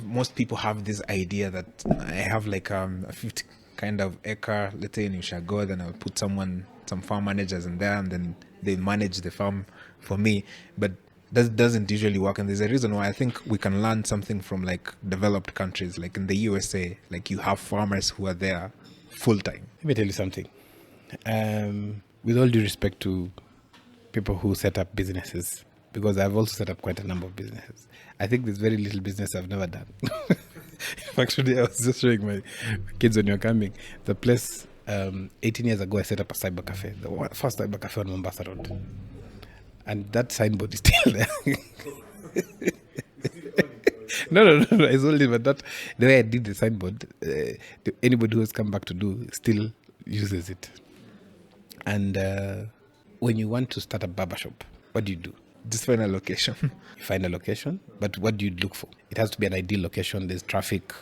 most people have this idea that I have like a 50 kind of acre, let's say in Ushago, then I'll put some farm managers in there and then they manage the farm for me. But that doesn't usually work, and there's a reason why. I think we can learn something from like developed countries, like in the USA, like you have farmers who are there full time. Let me tell you something. With all due respect to people who set up businesses, because I've also set up quite a number of businesses, I think there's very little business I've never done. Actually, I was just showing my kids when you're coming. The place, 18 years ago, I set up a cyber cafe, the first cyber cafe on Mombasa Road. And that signboard is still there. No, I sold it, but not the way I did the signboard. Anybody who has come back to do still uses it. And when you want to start a barbershop, what do you do? Just find a location. You find a location, but what do you look for? It has to be an ideal location. There's traffic,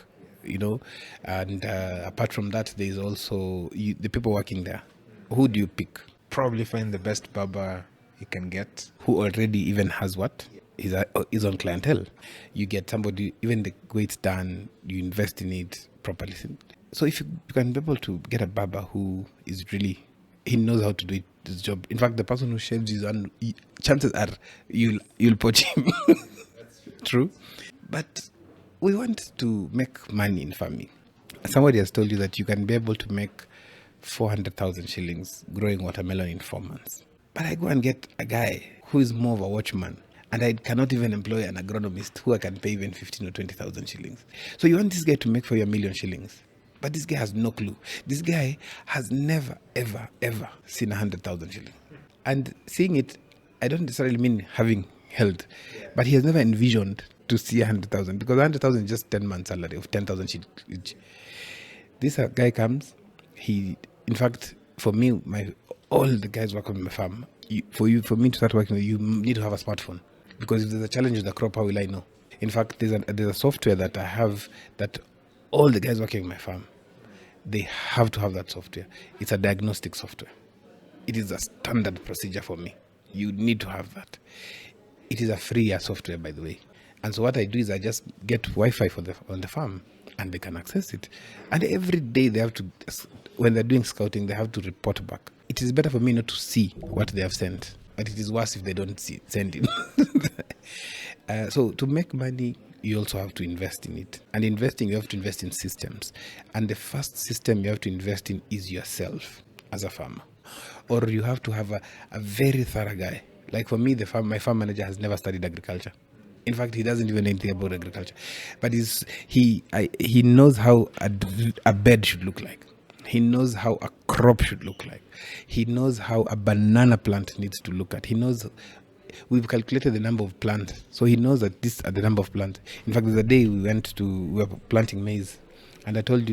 and apart from that, there's also the people working there. Who do you pick? Probably find the best barber you can get, who already even has what is on clientele. You get somebody, even the way it's done, you invest in it properly. So if you can be able to get a barber who is really, he knows how to do this job. In fact, the person who shaves his hand, chances are you'll poach him. True. But we want to make money in farming. Somebody has told you that you can be able to make 400,000 shillings growing watermelon in 4 months. But I go and get a guy who is more of a watchman, and I cannot even employ an agronomist who I can pay even 15 or 20,000 shillings. So you want this guy to make for you 1 million shillings. But this guy has no clue. This guy has never, ever, ever seen 100,000 shillings. And seeing it, I don't necessarily mean having held, but he has never envisioned to see 100,000, because 100,000 is just 10 months salary of 10,000 each. This guy comes, in fact, for me, all the guys working on my farm, for me to start working with you, need to have a smartphone. Because if there's a challenge with the crop, how will I know? In fact, there's a software that I have that all the guys working on my farm, they have to have that software. It's a diagnostic software. It is a standard procedure for me. You need to have that. It is a free software, by the way. And so what I do is I just get Wi-Fi on the farm, and they can access it. And every day they have to, when they're doing scouting, they have to report back. It is better for me not to see what they have sent, but it is worse if they don't send it. So to make money, you also have to invest in it. And investing, you have to invest in systems. And the first system you have to invest in is yourself as a farmer. Or you have to have a very thorough guy. Like for me, my farm manager has never studied agriculture. In fact, he doesn't even know anything about agriculture. But he knows how a bed should look like. He knows how a crop should look like. He knows how a banana plant needs to look at. He knows we've calculated the number of plants. So he knows that these are the number of plants. In fact, the day we were planting maize. And I told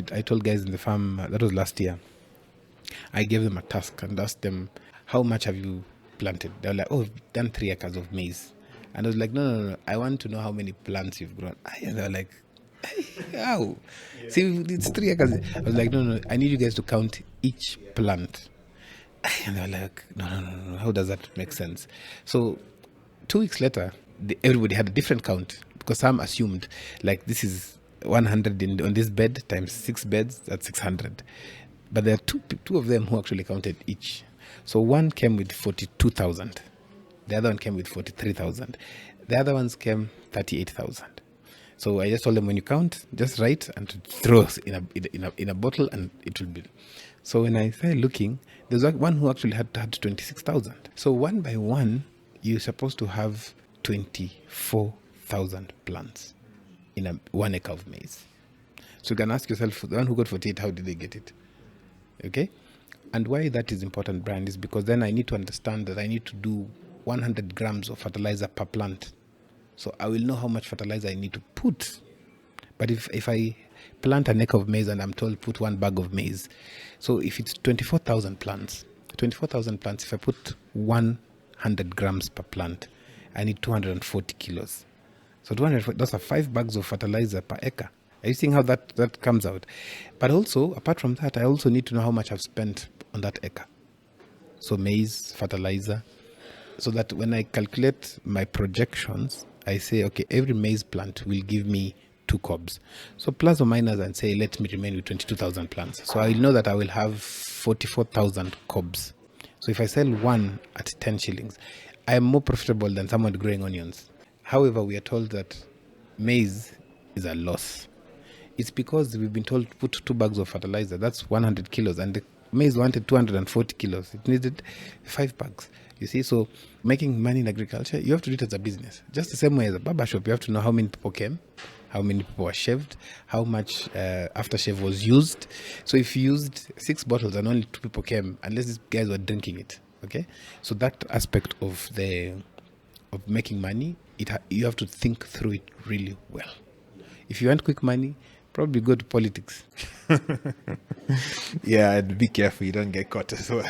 guys in the farm, that was last year. I gave them a task and asked them, how much have you planted? They were like, oh, we've done 3 acres of maize. And I was like, no, I want to know how many plants you've grown. And they were like, hey, how? Yeah. See, it's 3 acres. I was like, no, I need you guys to count each plant. And they were like, no, how does that make sense? So 2 weeks later, everybody had a different count because some assumed, like, this is 100 on this bed times 6 beds, that's 600. But there are two of them who actually counted each. So one came with 42,000. The other one came with 43,000. The other ones came 38,000. So I just told them, when you count, just write and throw in a bottle, and it will be. So when I started looking, there's one who actually had 26,000. So one by one, you're supposed to have 24,000 plants in 1 acre of maize. So you can ask yourself, the one who got 48, how did they get it? Okay? And why that is important, Brian, is because then I need to understand that I need to do 100 grams of fertilizer per plant. So I will know how much fertilizer I need to put. But if I plant an acre of maize and I'm told put 1 bag of maize, so if it's 24,000 plants, if I put 100 grams per plant, I need 240 kilos. So 240, those are 5 bags of fertilizer per acre. Are you seeing how that comes out? But also, apart from that, I also need to know how much I've spent on that acre. So maize, fertilizer, so that when I calculate my projections, I say, okay, every maize plant will give me 2 cobs. So plus or minus, and say, let me remain with 22,000 plants. So I will know that I will have 44,000 cobs. So if I sell one at 10 shillings, I am more profitable than someone growing onions. However, we are told that maize is a loss. It's because we've been told to put 2 bags of fertilizer. That's 100 kilos. And the maize wanted 240 kilos. It needed 5 bags. You see, so making money in agriculture, you have to do it as a business. Just the same way as a barber shop, you have to know how many people came, how many people were shaved, how much aftershave was used. So if you used 6 bottles and only 2 people came, unless these guys were drinking it, okay? So that aspect of making money, you have to think through it really well. If you want quick money, probably go to politics. Yeah, and be careful you don't get caught as well.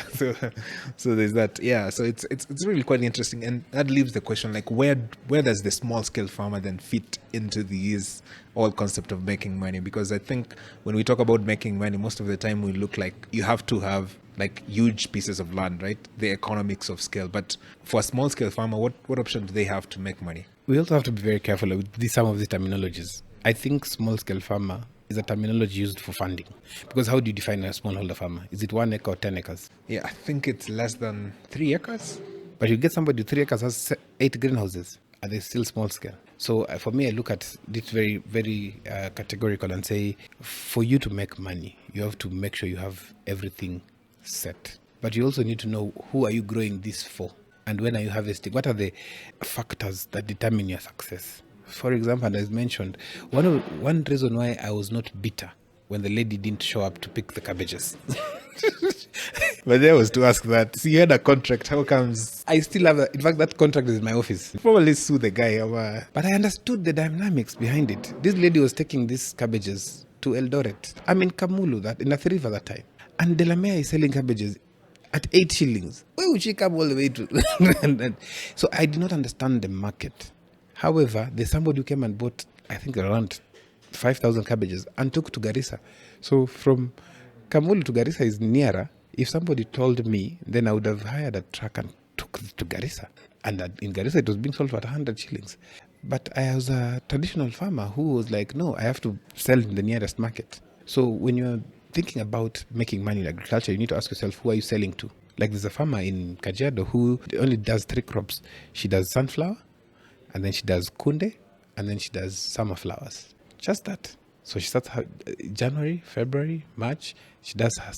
So there's that. Yeah, so it's really quite interesting, and that leaves the question, like, where does the small scale farmer then fit into these whole concept of making money? Because I think when we talk about making money, most of the time we look like you have to have like huge pieces of land, right? The economics of scale. But for a small scale farmer, what option do they have to make money? We also have to be very careful with some of the terminologies. I think small-scale farmer is a terminology used for funding. Because how do you define a smallholder farmer? Is it 1 acre or 10 acres? Yeah, I think it's less than 3 acres. But you get somebody with 3 acres has 8 greenhouses. Are they still small-scale? So for me, I look at this very, very categorical and say, for you to make money, you have to make sure you have everything set. But you also need to know, who are you growing this for? And when are you harvesting? What are the factors that determine your success? For example, as mentioned, one reason why I was not bitter when the lady didn't show up to pick the cabbages. But there was to ask that. So you had a contract. How comes? I still have in fact, that contract is in my office. Probably sue the guy. But I understood the dynamics behind it. This lady was taking these cabbages to Eldoret. I'm in Kamulu, in Athi River that time. And Delamere is selling cabbages at 8 shillings. Where would she come all the way to? So I did not understand the market. However, there's somebody who came and bought, I think, around 5,000 cabbages and took to Garissa. So from Kamulu to Garissa is nearer. If somebody told me, then I would have hired a truck and took it to Garissa. And in Garissa, it was being sold for 100 shillings. But I was a traditional farmer who was like, no, I have to sell in the nearest market. So when you're thinking about making money in agriculture, you need to ask yourself, who are you selling to? Like there's a farmer in Kajiado who only does 3 crops. She does sunflower, and then she does kunde, and then she does summer flowers. Just that. So she starts January, February, March. She does her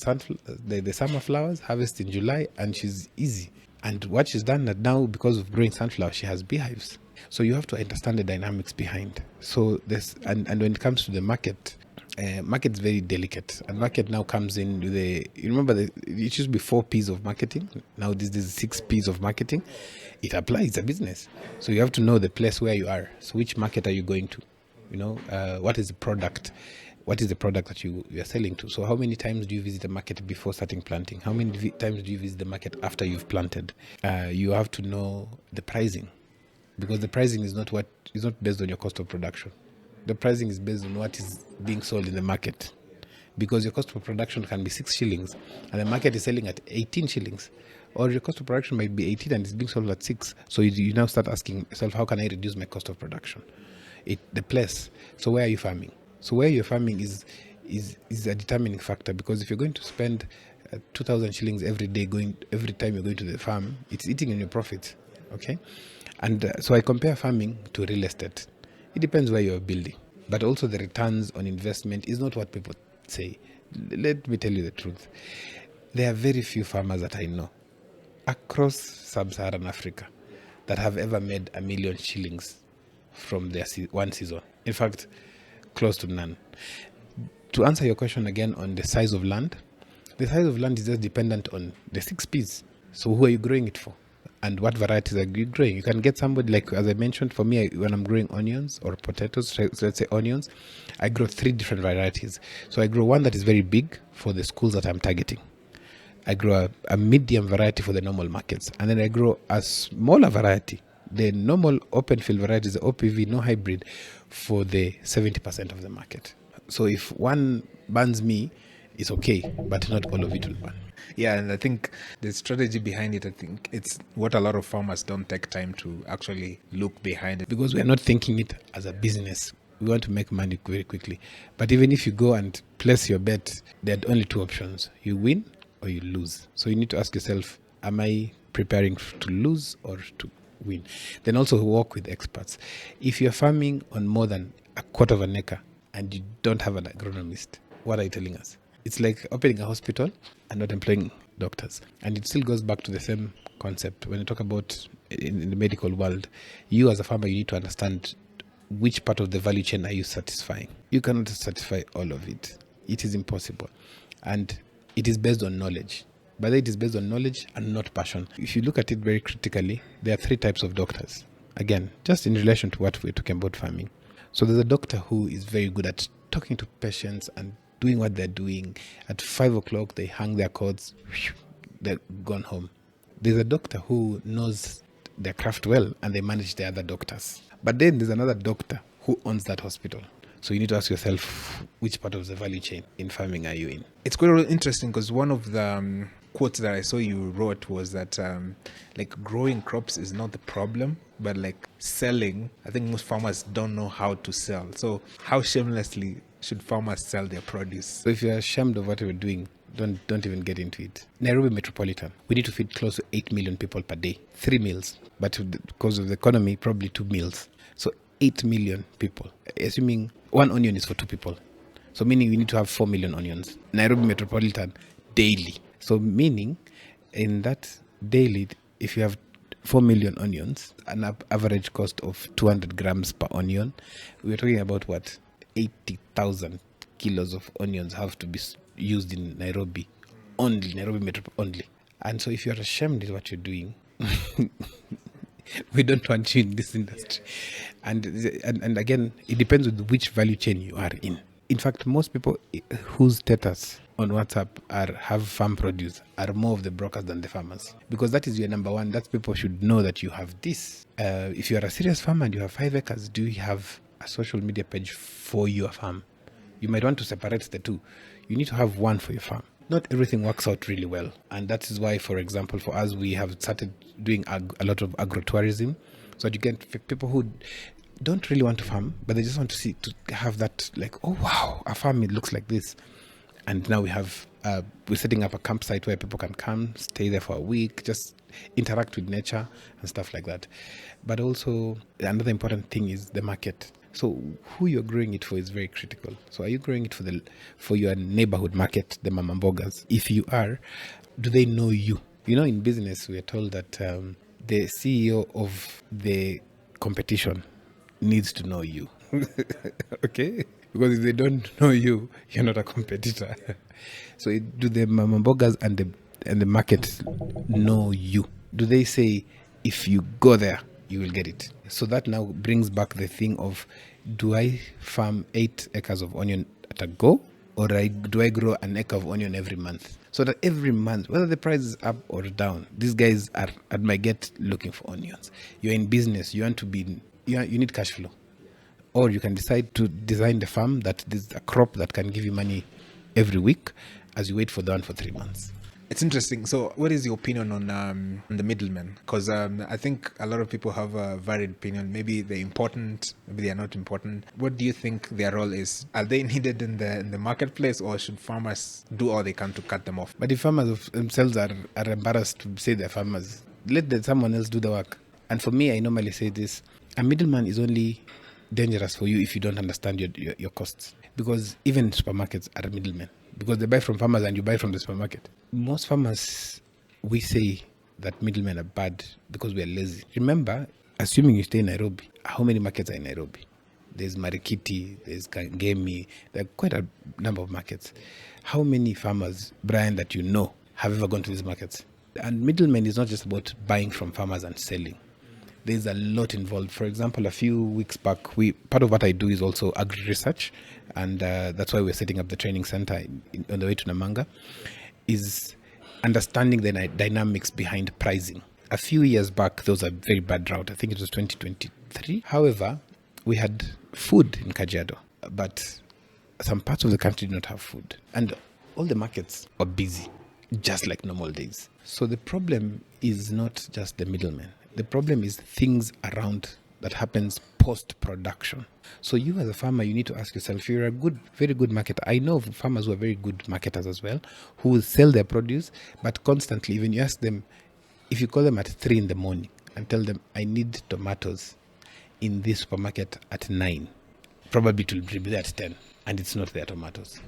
the summer flowers, harvest in July, and she's easy. And what she's done now, because of growing sunflower, she has beehives. So you have to understand the dynamics behind. So this, and when it comes to the market, market is very delicate, and market now comes in with you remember it used to be 4 P's of marketing. Now this is 6 P's of marketing. It applies. It's a business, so you have to know the place where you are. So which market are you going to? What is the product? What is the product that you are selling to? So how many times do you visit the market before starting planting? How many times do you visit the market after you've planted? You have to know the pricing, because the pricing is not based on your cost of production. The pricing is based on what is being sold in the market, because your cost of production can be 6 shillings and the market is selling at 18 shillings, or your cost of production might be 18 and it's being sold at 6. So you now start asking yourself, how can I reduce my cost of production? The place. So where are you farming? So where you're farming is a determining factor, because if you're going to spend 2,000 shillings every time you're going to the farm, it's eating in your profits. Okay, and so I compare farming to real estate. It depends where you're building, but also the returns on investment is not what people say. Let me tell you the truth. There are very few farmers that I know across sub-Saharan Africa that have ever made 1 million shillings from their one season. In fact, close to none. To answer your question again on the size of land, the size of land is just dependent on the 6 P's. So who are you growing it for? And what varieties are you growing? You can get somebody, like, as I mentioned, for me, when I'm growing onions or potatoes, so let's say onions, I grow 3 different varieties. So I grow one that is very big for the schools that I'm targeting. I grow a medium variety for the normal markets. And then I grow a smaller variety, the normal open field varieties, the OPV, no hybrid, for the 70% of the market. So if one burns me, it's okay, but not all of it will burn. Yeah, and I think the strategy behind it, I think it's what a lot of farmers don't take time to actually look behind it. Because we are not thinking it as a business. We want to make money very quickly. But even if you go and place your bet, there are only 2 options. You win or you lose. So you need to ask yourself, am I preparing to lose or to win? Then also work with experts. If you're farming on more than a quarter of an acre and you don't have an agronomist, what are you telling us? It's like opening a hospital and not employing doctors. And it still goes back to the same concept. When you talk about in the medical world, you as a farmer, you need to understand which part of the value chain are you satisfying. You cannot satisfy all of it. It is impossible. And it is based on knowledge. But it is based on knowledge and not passion. If you look at it very critically, there are 3 types of doctors. Again, just in relation to what we're talking about farming. So there's a doctor who is very good at talking to patients and doing what they're doing. At 5 o'clock, they hang their coats, they're gone home. There's a doctor who knows their craft well and they manage the other doctors. But then there's another doctor who owns that hospital. So you need to ask yourself, which part of the value chain in farming are you in? It's quite really interesting, because one of the quotes that I saw you wrote was that like growing crops is not the problem, but like selling, I think most farmers don't know how to sell. So how shamelessly should farmers sell their produce? So if you're ashamed of what you're doing, don't even get into it. Nairobi Metropolitan, we need to feed close to 8 million people per day. 3 meals, but because of the economy, probably 2 meals. So 8 million people, assuming 1 onion is for 2 people. So meaning we need to have 4 million onions. Nairobi Metropolitan daily. So meaning in that daily, if you have 4 million onions, an average cost of 200 grams per onion, we're talking about what? 80,000 kilos of onions have to be used in Nairobi only, Nairobi Metro only. And so if you're ashamed of what you're doing, we don't want you in this industry. And again, it depends on which value chain you are in. In fact, most people whose status on WhatsApp have farm produce are more of the brokers than the farmers, because that is your number one. That people should know that you have this. If you are a serious farmer and you have 5 acres, do you have a social media page for your farm? You might want to separate the 2. You need to have one for your farm. Not everything works out really well, and that is why, for example, for us, we have started doing a lot of agro-tourism, so that you get people who don't really want to farm, but they just want to have that, like, oh wow, a farm, it looks like this. And now we're setting up a campsite where people can come, stay there for a week, just interact with nature and stuff like that. But also another important thing is the market. So who you're growing it for is very critical. So are you growing it for your neighborhood market, the mama mbogas? If you are, do they know you? You know, in business, we are told that the CEO of the competition needs to know you. Okay? Because if they don't know you, you're not a competitor. So do the mama mbogas and the market know you? Do they say, if you go there, you will get it? So that now brings back the thing of, do I farm 8 acres of onion at a go, or do I grow an acre of onion every month? So that every month, whether the price is up or down, these guys are at my gate looking for onions. You're in business, you need cash flow. Or you can decide to design the farm that this is a crop that can give you money every week as you wait for the one for 3 months. It's interesting. So, what is your opinion on the middlemen? Because I think a lot of people have a varied opinion. Maybe they're important, maybe they're not important. What do you think their role is? Are they needed in the marketplace, or should farmers do all they can to cut them off? But if farmers themselves are embarrassed to say they're farmers, let someone else do the work. And for me, I normally say this: a middleman is only dangerous for you if you don't understand your costs. Because even supermarkets are middlemen, because they buy from farmers and you buy from the supermarket. Most farmers, we say that middlemen are bad because we are lazy. Remember, assuming you stay in Nairobi, how many markets are in Nairobi? There's Marikiti, there's Kangemi, there are quite a number of markets. How many farmers, Brian, that you know have ever gone to these markets? And middlemen is not just about buying from farmers and selling. There's a lot involved. For example, a few weeks back, part of what I do is also agri-research, and that's why we're setting up the training center on the way to Namanga, is understanding the dynamics behind pricing. A few years back, there was a very bad drought. I think it was 2023. However, we had food in Kajiado, but some parts of the country did not have food. And all the markets were busy, just like normal days. So the problem is not just the middlemen. The problem is things around that happens post-production. So you as a farmer, you need to ask yourself, you're a very good marketer. I know farmers who are very good marketers as well, who will sell their produce, but constantly, even you ask them, if you call them at 3 in the morning and tell them, I need tomatoes in this supermarket at 9, probably it will be there at 10, and it's not their tomatoes.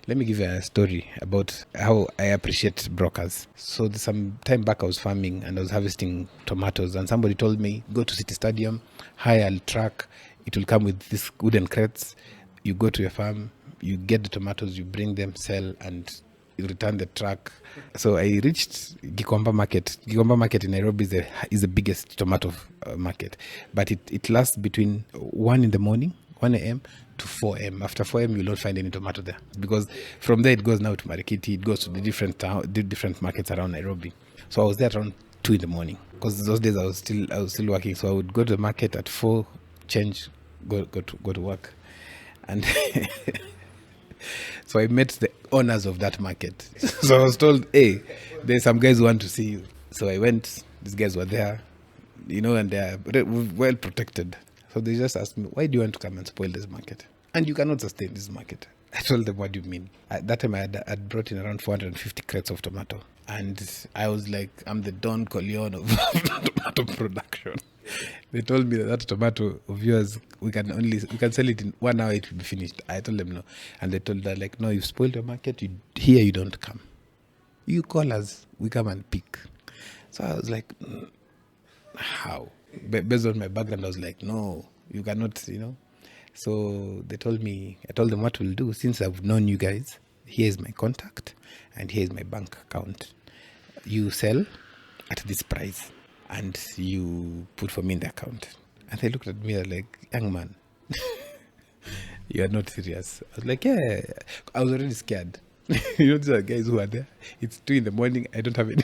Let me give you a story about how I appreciate brokers. So some time back I was farming and I was harvesting tomatoes, and somebody told me, go to City Stadium, hire a truck, it will come with these wooden crates. You go to your farm, you get the tomatoes, you bring them, sell, and you return the truck. So I reached Gikomba Market. Gikomba Market in Nairobi is the biggest tomato market, but it lasts between 1 in the morning, 1 a.m. to 4 a.m. After 4 a.m. you'll not find any tomato there, because from there it goes now to Marikiti, it goes to the different markets around Nairobi. So I was there around 2 in the morning, because those days I was still working. So I would go to the market at 4, change, go to work, and so I met the owners of that market. So I was told, hey, there's some guys who want to see you. So I went. These guys were there, and they're well protected. So they just asked me, why do you want to come and spoil this market? And you cannot sustain this market. I told them, what do you mean? At that time, I had brought in around 450 crates of tomato. And I was like, I'm the Don Corleone of tomato production. They told me that tomato of yours, we can sell it in 1 hour, it will be finished. I told them no. And they told her, like, no, you've spoiled your market. Here you don't come. You call us, we come and pick. So I was like, how? Based on my background, I was like, no, you cannot, So I told them what we'll do. Since I've known you guys, here's my contact and here's my bank account. You sell at this price and you put for me in the account. And they looked at me like, young man, you are not serious. I was like, yeah. I was already scared. These are guys who are there. It's 2 in the morning. I don't have any.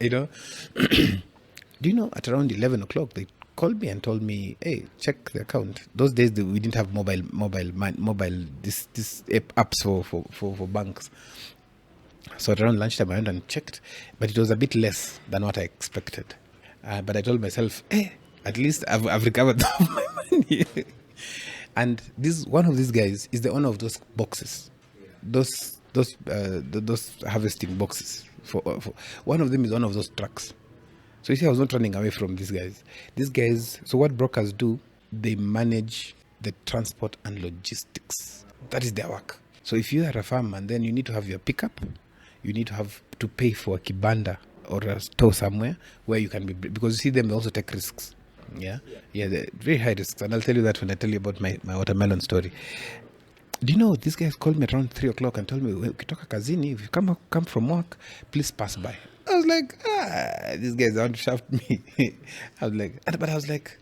Do you know, at around 11 o'clock, they called me and told me, hey, check the account. Those days, we didn't have mobile this apps for banks. So at around lunchtime, I went and checked, but it was a bit less than what I expected. But I told myself, hey, at least I've recovered my money. And one of these guys is the owner of those boxes, those harvesting boxes. For one of them is one of those trucks. So you see, I was not running away from these guys. These guys, so what brokers do, they manage the transport and logistics. That is their work. So if you are a farmer, then you need to have your pickup, you need to have to pay for a kibanda or a store somewhere where you can be, because you see them, they also take risks. Yeah, they're very high risks. And I'll tell you that when I tell you about my watermelon story. Do you know, these guys called me around 3 o'clock and told me, ukitoka kazini, if you come from work, please pass by. I was like, these guys want to shaft me. I was like,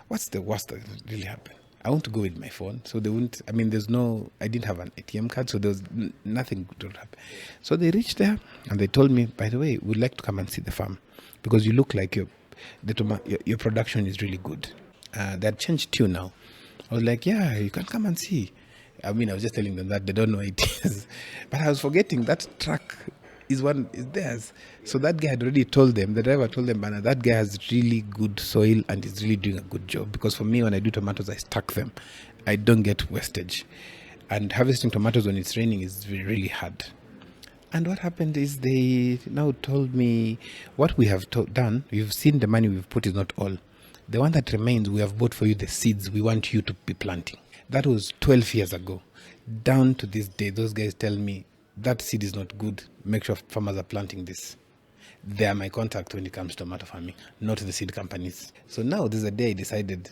what's the worst that really happened? I want to go with my phone. So they wouldn't, I didn't have an ATM card, so there was nothing to happen. So they reached there and they told me, by the way, we'd like to come and see the farm because you look like your production is really good. They had changed tune now. I was like, yeah, you can come and see. I was just telling them that they don't know it is. But I was forgetting that truck is theirs. So that guy had already told them, the driver told them, that guy has really good soil and is really doing a good job. Because for me, when I do tomatoes, I stack them. I don't get wastage. And harvesting tomatoes when it's raining is really, really hard. And what happened is they now told me, what we have done, you've seen the money we've put is not all. The one that remains, we have bought for you the seeds we want you to be planting. That was 12 years ago. Down to this day, those guys tell me, that seed is not good. Make sure farmers are planting this. They are my contact when it comes to tomato farming, not the seed companies. So now there's a day I decided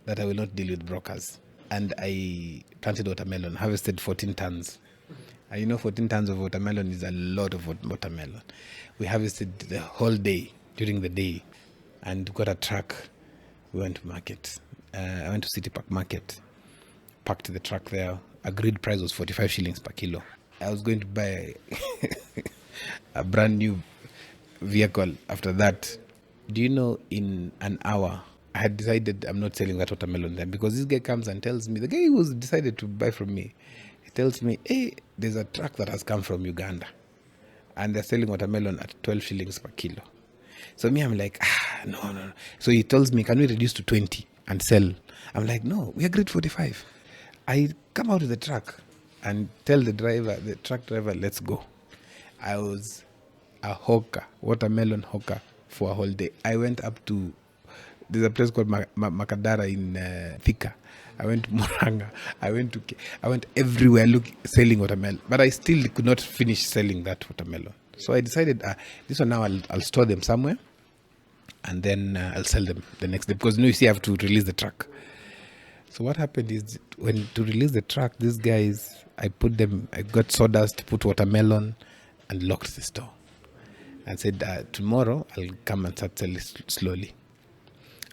that I will not deal with brokers. And I planted watermelon, harvested 14 tons. And 14 tons of watermelon is a lot of watermelon. We harvested the whole day, during the day, and got a truck. We went to market. I went to City Park Market, parked the truck there. Agreed price was 45 shillings per kilo. I was going to buy a brand new vehicle after that. Do you know, in an hour, I had decided I'm not selling that watermelon then, because this guy comes and tells me, the guy who decided to buy from me, he tells me, hey, there's a truck that has come from Uganda and they're selling watermelon at 12 shillings per kilo. So me, I'm like, no. So he tells me, can we reduce to 20 and sell? I'm like, no, we agreed 45. I come out of the truck and tell the truck driver, let's go. I was a hawker, watermelon hawker for a whole day. I went up to, there's a place called Makadara in Thika. I went to Muranga. I went everywhere selling watermelon. But I still could not finish selling that watermelon. So I decided, this one now I'll store them somewhere. And then I'll sell them the next day. Because you see, I have to release the truck. So what happened is, to release the truck, these guys, I got sawdust, put watermelon, and locked the store. And said, tomorrow I'll come and start selling slowly.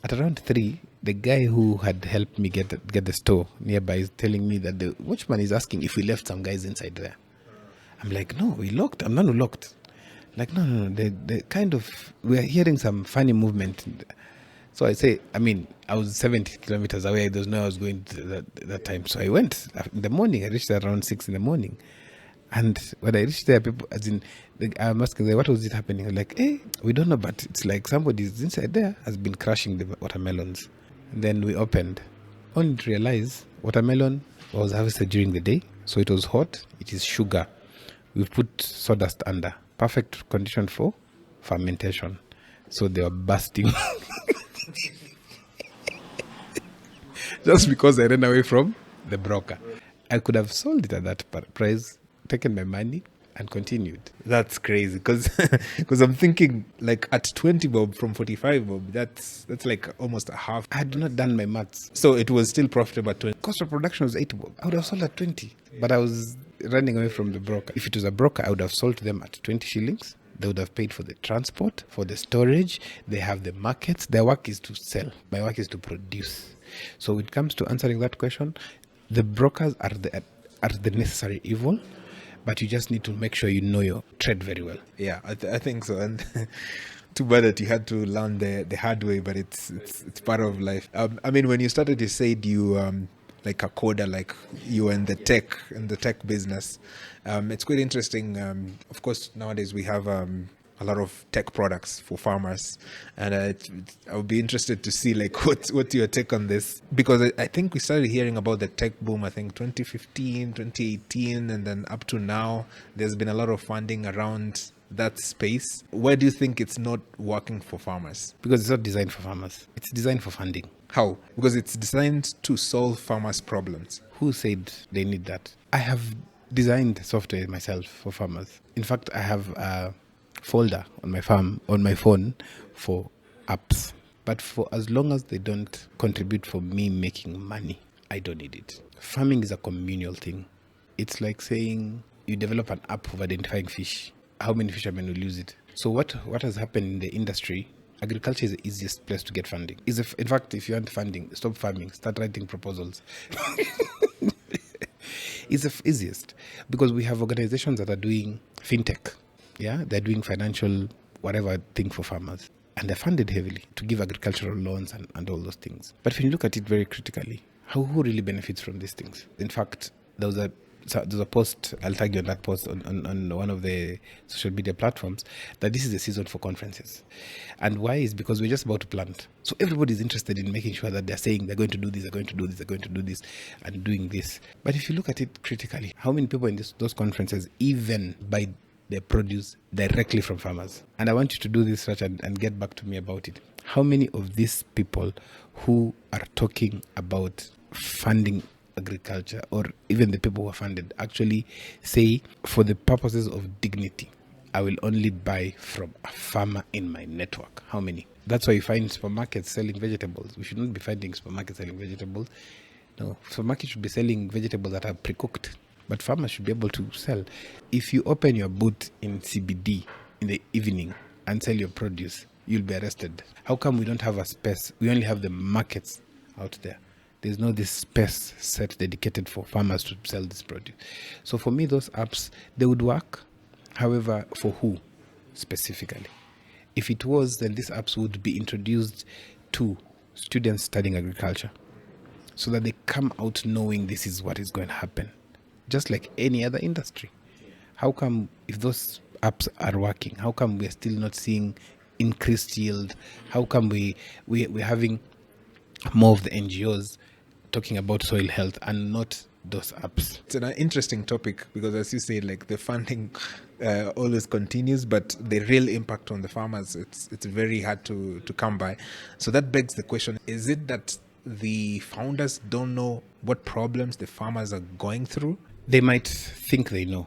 At around 3, the guy who had helped me get the store nearby is telling me that the watchman is asking if we left some guys inside there. I'm like, no, we locked. I'm not locked. Like, no. They kind of, we're hearing some funny movement. So I say, I was 70 kilometers away. There's no I was going to that time. So I went in the morning. I reached there around 6 in the morning. And when I reached there, people, I'm asking them, what was it happening? I'm like, hey, we don't know, but it's like somebody's inside there has been crushing the watermelons. And then we opened. Only to realize watermelon was harvested during the day. So it was hot. It is sugar. We've put sawdust under. Perfect condition for fermentation. So they were bursting. Just because I ran away from the broker. I could have sold it at that price, taken my money, and continued. That's crazy, because I'm thinking, like, at 20 bob from 45 bob, that's like almost a half. I had not done my maths. So it was still profitable at 20. Cost of production was 8 bob. I would have sold at 20, but I was running away from the broker. If it was a broker, I would have sold to them at 20 shillings. They would have paid for the transport, for the storage. They have the markets. Their work is to sell. My work is to produce. So when it comes to answering that question, the brokers are the necessary evil, but you just need to make sure you know your trade very well. Yeah, I think so. And too bad that you had to learn the hard way, but it's part of life. When you started, you said you like a coder, like you were in the tech business. It's quite interesting. Of course, nowadays we have a lot of tech products for farmers, and I would be interested to see like what's your take on this, because I think we started hearing about the tech boom, I think 2015, 2018, and then up to now there's been a lot of funding around that space. Why do you think it's not working for farmers? Because it's not designed for farmers. It's designed for funding. How? Because it's designed to solve farmers' problems. Who said they need that? I have designed software myself for farmers. In fact, I have a folder on my phone for apps. But for as long as they don't contribute for me making money, I don't need it. Farming is a communal thing. It's like saying you develop an app for identifying fish. How many fishermen will use it? So what has happened in the industry? Agriculture is the easiest place to get funding. In fact, if you want funding, stop farming, start writing proposals. It's the easiest because we have organizations that are doing fintech. Yeah, they're doing financial whatever thing for farmers. And they're funded heavily to give agricultural loans and all those things. But when you look at it very critically, who really benefits from these things? In fact, there's a post, I'll tag you on that post on one of the social media platforms, that this is the season for conferences. And why is because we're just about to plant. So everybody's interested in making sure that they're saying they're going to do this, they're going to do this, they're going to do this, and doing this. But if you look at it critically, how many people in those conferences even buy their produce directly from farmers? And I want you to do this research and get back to me about it. How many of these people who are talking about funding agriculture, or even the people who are funded, actually say, for the purposes of dignity, I will only buy from a farmer in my network? How many? That's why you find supermarkets selling vegetables. We should not be finding supermarkets selling vegetables. No, supermarkets should be selling vegetables that are pre-cooked. But farmers should be able to sell. If you open your booth in CBD in the evening and sell your produce, you'll be arrested. How come we don't have a space? We only have the markets out there. There's no this space set dedicated for farmers to sell this produce. So for me, those apps, they would work. However, for who specifically? If it was, then these apps would be introduced to students studying agriculture so that they come out knowing this is what is going to happen, just like any other industry. How come, if those apps are working, how come we're still not seeing increased yield? How come we're having more of the NGOs talking about soil health and not those apps? It's an interesting topic because, as you say, like the funding always continues, but the real impact on the farmers, it's very hard to come by. So that begs the question, is it that the founders don't know what problems the farmers are going through? They might think they know.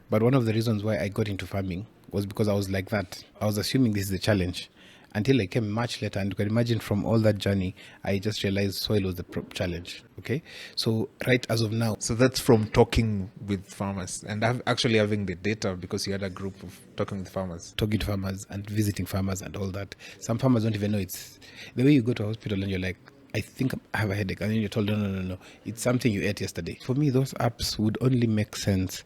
But one of the reasons why I got into farming was because I was like that. I was assuming this is the challenge until I came much later. And you can imagine from all that journey, I just realized soil was the challenge. Okay. So right as of now. So that's from talking with farmers and actually having the data, because you had a group of talking with farmers. Talking to farmers and visiting farmers and all that. Some farmers don't even know it's the way you go to a hospital and you're like, I think I have a headache. And then you're told, no. It's something you ate yesterday. For me, those apps would only make sense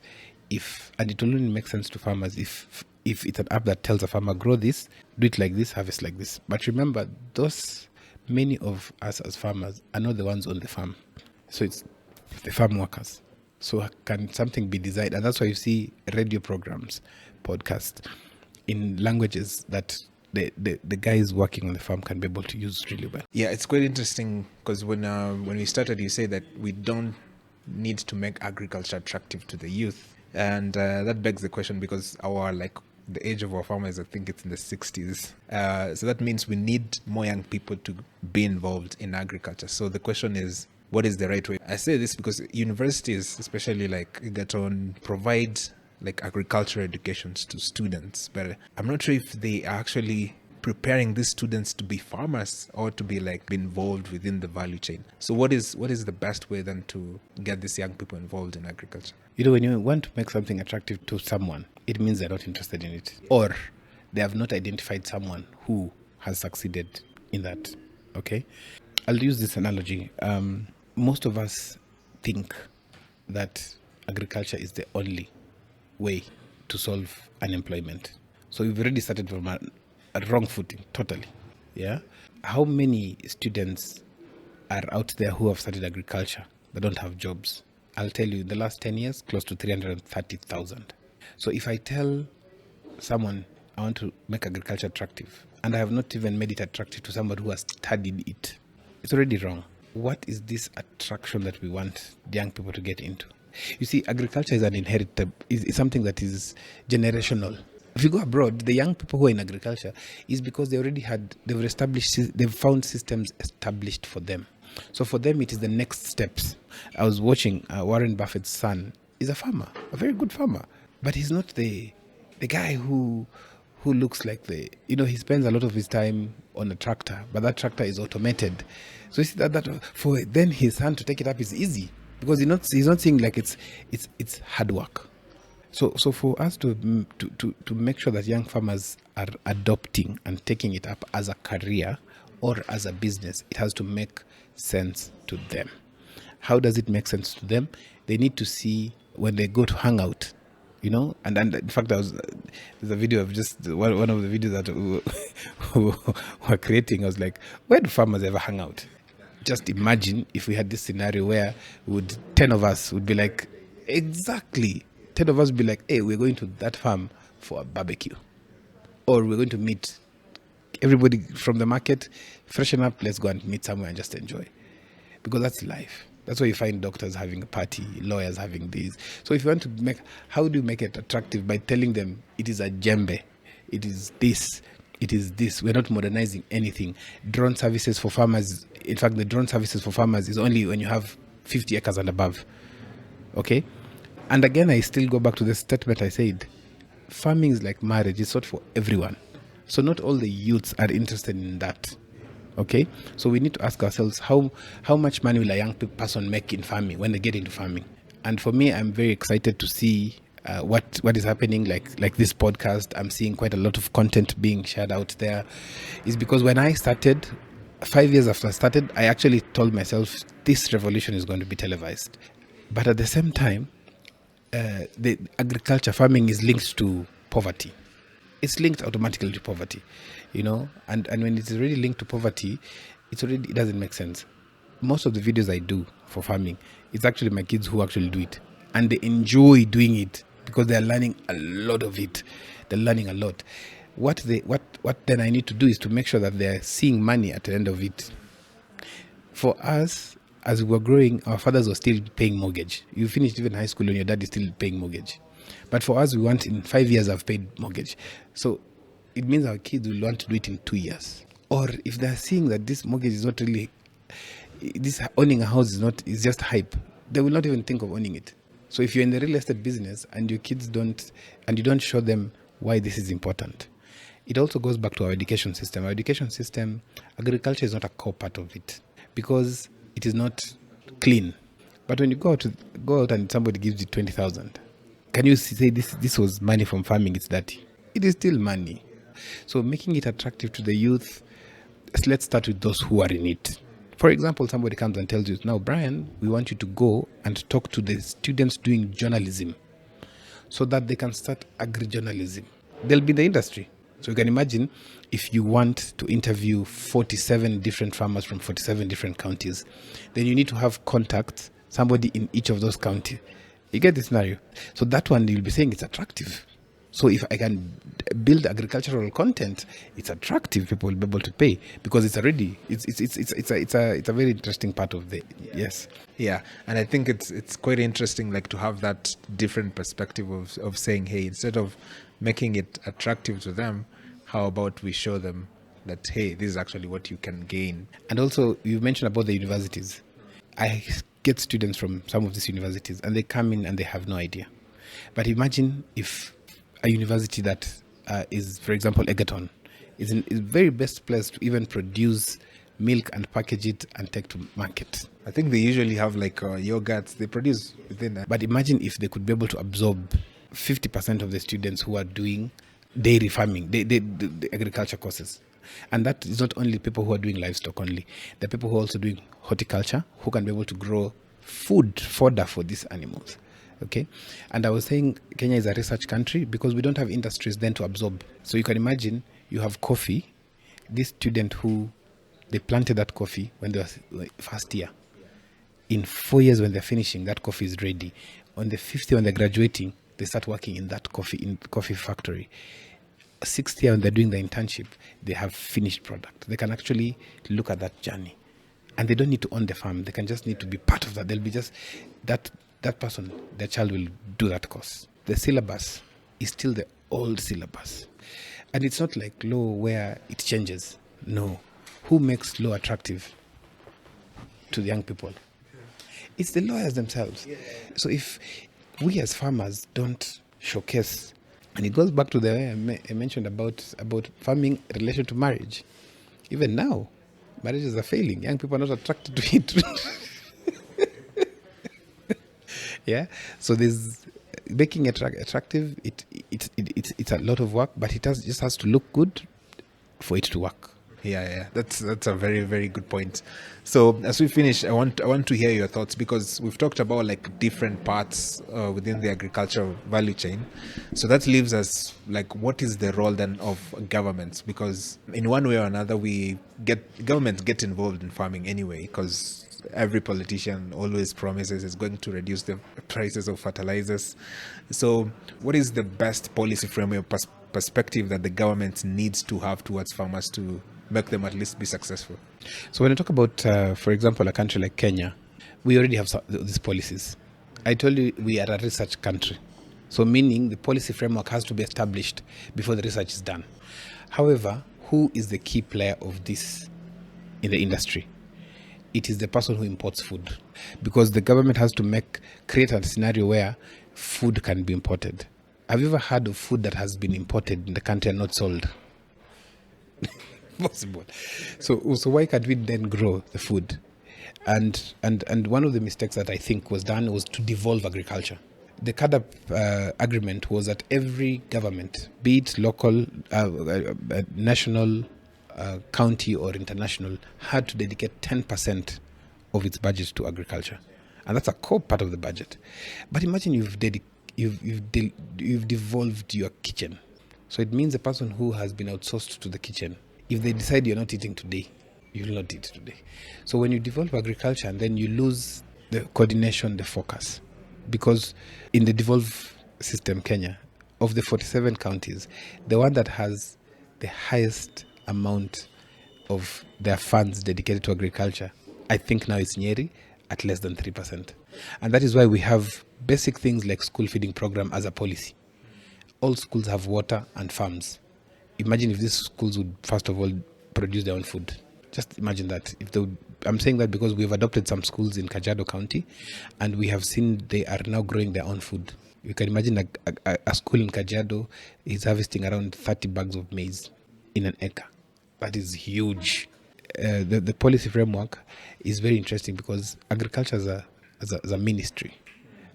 and it will only make sense to farmers if it's an app that tells a farmer, grow this, do it like this, harvest like this. But remember, many of us as farmers are not the ones on the farm. So it's the farm workers. So can something be designed? And that's why you see radio programs, podcasts in languages that the guys working on the farm can be able to use really well. Yeah, it's quite interesting because when we started, you say that we don't need to make agriculture attractive to the youth. And that begs the question, because the age of our farmers, I think it's in the 60s. So that means we need more young people to be involved in agriculture. So the question is, what is the right way? I say this because universities, especially like Egerton, provide like agricultural educations to students, but I'm not sure if they are actually preparing these students to be farmers or to be involved within the value chain. So what is the best way then to get these young people involved in agriculture? When you want to make something attractive to someone, it means they're not interested in it, or they have not identified someone who has succeeded in that. Okay, I'll use this analogy. Most of us think that agriculture is the only way to solve unemployment. So we've already started from a wrong footing, totally. Yeah. How many students are out there who have studied agriculture that don't have jobs? I'll tell you, in the last 10 years, close to 330,000. So if I tell someone I want to make agriculture attractive, and I have not even made it attractive to somebody who has studied it, it's already wrong. What is this attraction that we want young people to get into? You see, agriculture is is something that is generational. If you go abroad, the young people who are in agriculture is because they've found systems established for them. So for them, it is the next steps. I was watching Warren Buffett's son is a farmer, a very good farmer, but he's not the guy who looks like he spends a lot of his time on a tractor, but that tractor is automated. So you see that for then his son to take it up is easy because he's not seeing like it's hard work. So for us to make sure that young farmers are adopting and taking it up as a career or as a business, it has to make sense to them. How does it make sense to them? They need to see when they go to hang out, and in fact there's a video of just one of the videos that we were creating. I was like, where do farmers ever hang out? Just imagine if we had this scenario where 10 of us would be like, exactly, 10 of us would be like, hey, we're going to that farm for a barbecue, or we're going to meet everybody from the market, freshen up, let's go and meet somewhere and just enjoy, because that's life. That's why you find doctors having a party, lawyers having these. So if you want to how do you make it attractive? By telling them it is a djembe, it is this, it is this. We're not modernizing anything. Drone services for farmers. In fact, the drone services for farmers is only when you have 50 acres and above. Okay? And again, I still go back to the statement I said. Farming is like marriage. It's not for everyone. So not all the youths are interested in that. Okay, so we need to ask ourselves how much money will a young person make in farming when they get into farming? And for me, I'm very excited to see what is happening. Like this podcast, I'm seeing quite a lot of content being shared out there. Is because when I started, 5 years after I started, I actually told myself this revolution is going to be televised. But at the same time, the agriculture farming is linked to poverty. It's linked automatically to poverty, and when it's already linked to poverty, it doesn't make sense. Most of the videos I do for farming, it's actually my kids who actually do it, and they enjoy doing it because they're learning a lot of it. They're learning a lot. What then I need to do is to make sure that they're seeing money at the end of it. For us, as we were growing, our fathers were still paying mortgage. You finished even high school and your dad is still paying mortgage. But for us, we want in 5 years I've paid mortgage. So it means our kids will want to do it in 2 years. Or if they're seeing that this mortgage is not really, this owning a house is just hype, they will not even think of owning it. So if you're in the real estate business and your kids you don't show them why this is important, it also goes back to our education system. Our education system, agriculture is not a core part of it because it is not clean. But when you go out and somebody gives you 20,000, can you say this was money from farming? It's dirty. It is still money. So making it attractive to the youth, let's start with those who are in it. For example, somebody comes and tells you, now, Brian, we want you to go and talk to the students doing journalism so that they can start agri-journalism. They'll be in the industry. So you can imagine if you want to interview 47 different farmers from 47 different counties, then you need to have contacts, somebody in each of those counties. You get the scenario. So that one, you'll be saying it's attractive. So if I can build agricultural content, it's attractive. People will be able to pay because it's a very interesting part of the yes. Yeah, and I think it's quite interesting, like to have that different perspective of saying, hey, instead of making it attractive to them, how about we show them that, hey, this is actually what you can gain. And also, you mentioned about the universities. I get students from some of these universities and they come in and they have no idea. But imagine if a university that is, for example, Egerton, is very best place to even produce milk and package it and take to market. I think they usually have like yogurts they produce within that. But imagine if they could be able to absorb 50% of the students who are doing dairy farming, the agriculture courses. And that is not only people who are doing livestock only. There are people who are also doing horticulture, who can be able to grow fodder for these animals. Okay, and I was saying Kenya is a research country because we don't have industries then to absorb. So you can imagine you have coffee. This student who they planted that coffee when they were first year. In 4 years when they're finishing, that coffee is ready. On the 5th year when they're graduating, they start working in that coffee factory. 6th year when they're doing the internship, they have finished product. They can actually look at that journey, and they don't need to own the farm. They can just need to be part of that. They'll be just that person, their child will do that course. The syllabus is still the old syllabus. And it's not like law where it changes. No. Who makes law attractive to the young people? It's the lawyers themselves. So if we as farmers don't showcase, and it goes back to the way I mentioned about farming in relation to marriage. Even now, marriages are failing. Young people are not attracted to it. Yeah. So there's making it attractive. It's a lot of work, but just has to look good for it to work. Yeah, that's a very, very good point. So as we finish, I want to hear your thoughts, because we've talked about like different parts within the agricultural value chain. So that leaves us like, what is the role then of governments? Because in one way or another, governments get involved in farming anyway, because every politician always promises it's going to reduce the prices of fertilizers. So what is the best policy framework perspective that the government needs to have towards farmers to make them at least be successful? So when I talk about, for example, a country like Kenya, we already have these policies. I told you we are a research country. So meaning the policy framework has to be established before the research is done. However, who is the key player of this in the industry? It is the person who imports food, because the government has to create a scenario where food can be imported. Have you ever heard of food that has been imported in the country and not sold? Possible. So why can't we then grow the food? And one of the mistakes that I think was done was to devolve agriculture. The CADAP agreement was that every government, be it local, national, county or international, had to dedicate 10% of its budget to agriculture, and that's a core part of the budget. But imagine you've devolved your kitchen. So it means the person who has been outsourced to the kitchen, if they decide you're not eating today, you will not eat today. So when you devolve agriculture, and then you lose the coordination, the focus, because in the devolved system, Kenya, of the 47 counties, the one that has the highest amount of their funds dedicated to agriculture, I think now it's Nyeri at less than 3%. And that is why we have basic things like school feeding program as a policy. All schools have water and farms. Imagine if these schools would, first of all, produce their own food. Just imagine that. I'm saying that because we've adopted some schools in Kajiado County, and we have seen they are now growing their own food. You can imagine a school in Kajiado is harvesting around 30 bags of maize in an acre. That is huge. The policy framework is very interesting, because agriculture as a ministry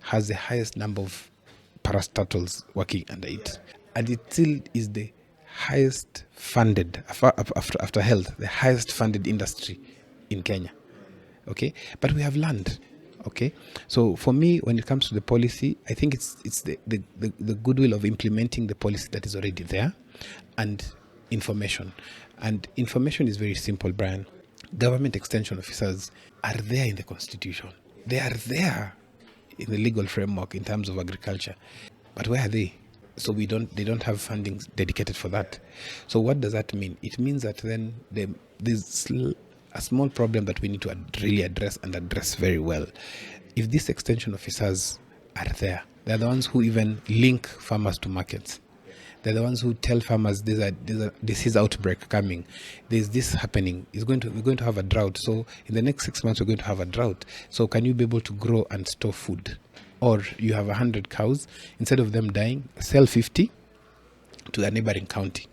has the highest number of parastatals working under it. And it still is the highest funded, after health, the highest funded industry in Kenya. Okay? But we have land. Okay? So for me, when it comes to the policy, I think it's the goodwill of implementing the policy that is already there, and information. And information is very simple, Brian. Government extension officers are there in the Constitution. They are there in the legal framework in terms of agriculture. But where are they? So they don't have funding dedicated for that. So what does that mean? It means that then there's a small problem that we need to really address, and address very well. If these extension officers are there, they're the ones who even link farmers to markets. They're the ones who tell farmers there's a disease outbreak coming. There's this happening. We're going to have a drought. So in the next 6 months, we're going to have a drought. So can you be able to grow and store food? Or you have 100 cows. Instead of them dying, sell 50 to a neighboring county.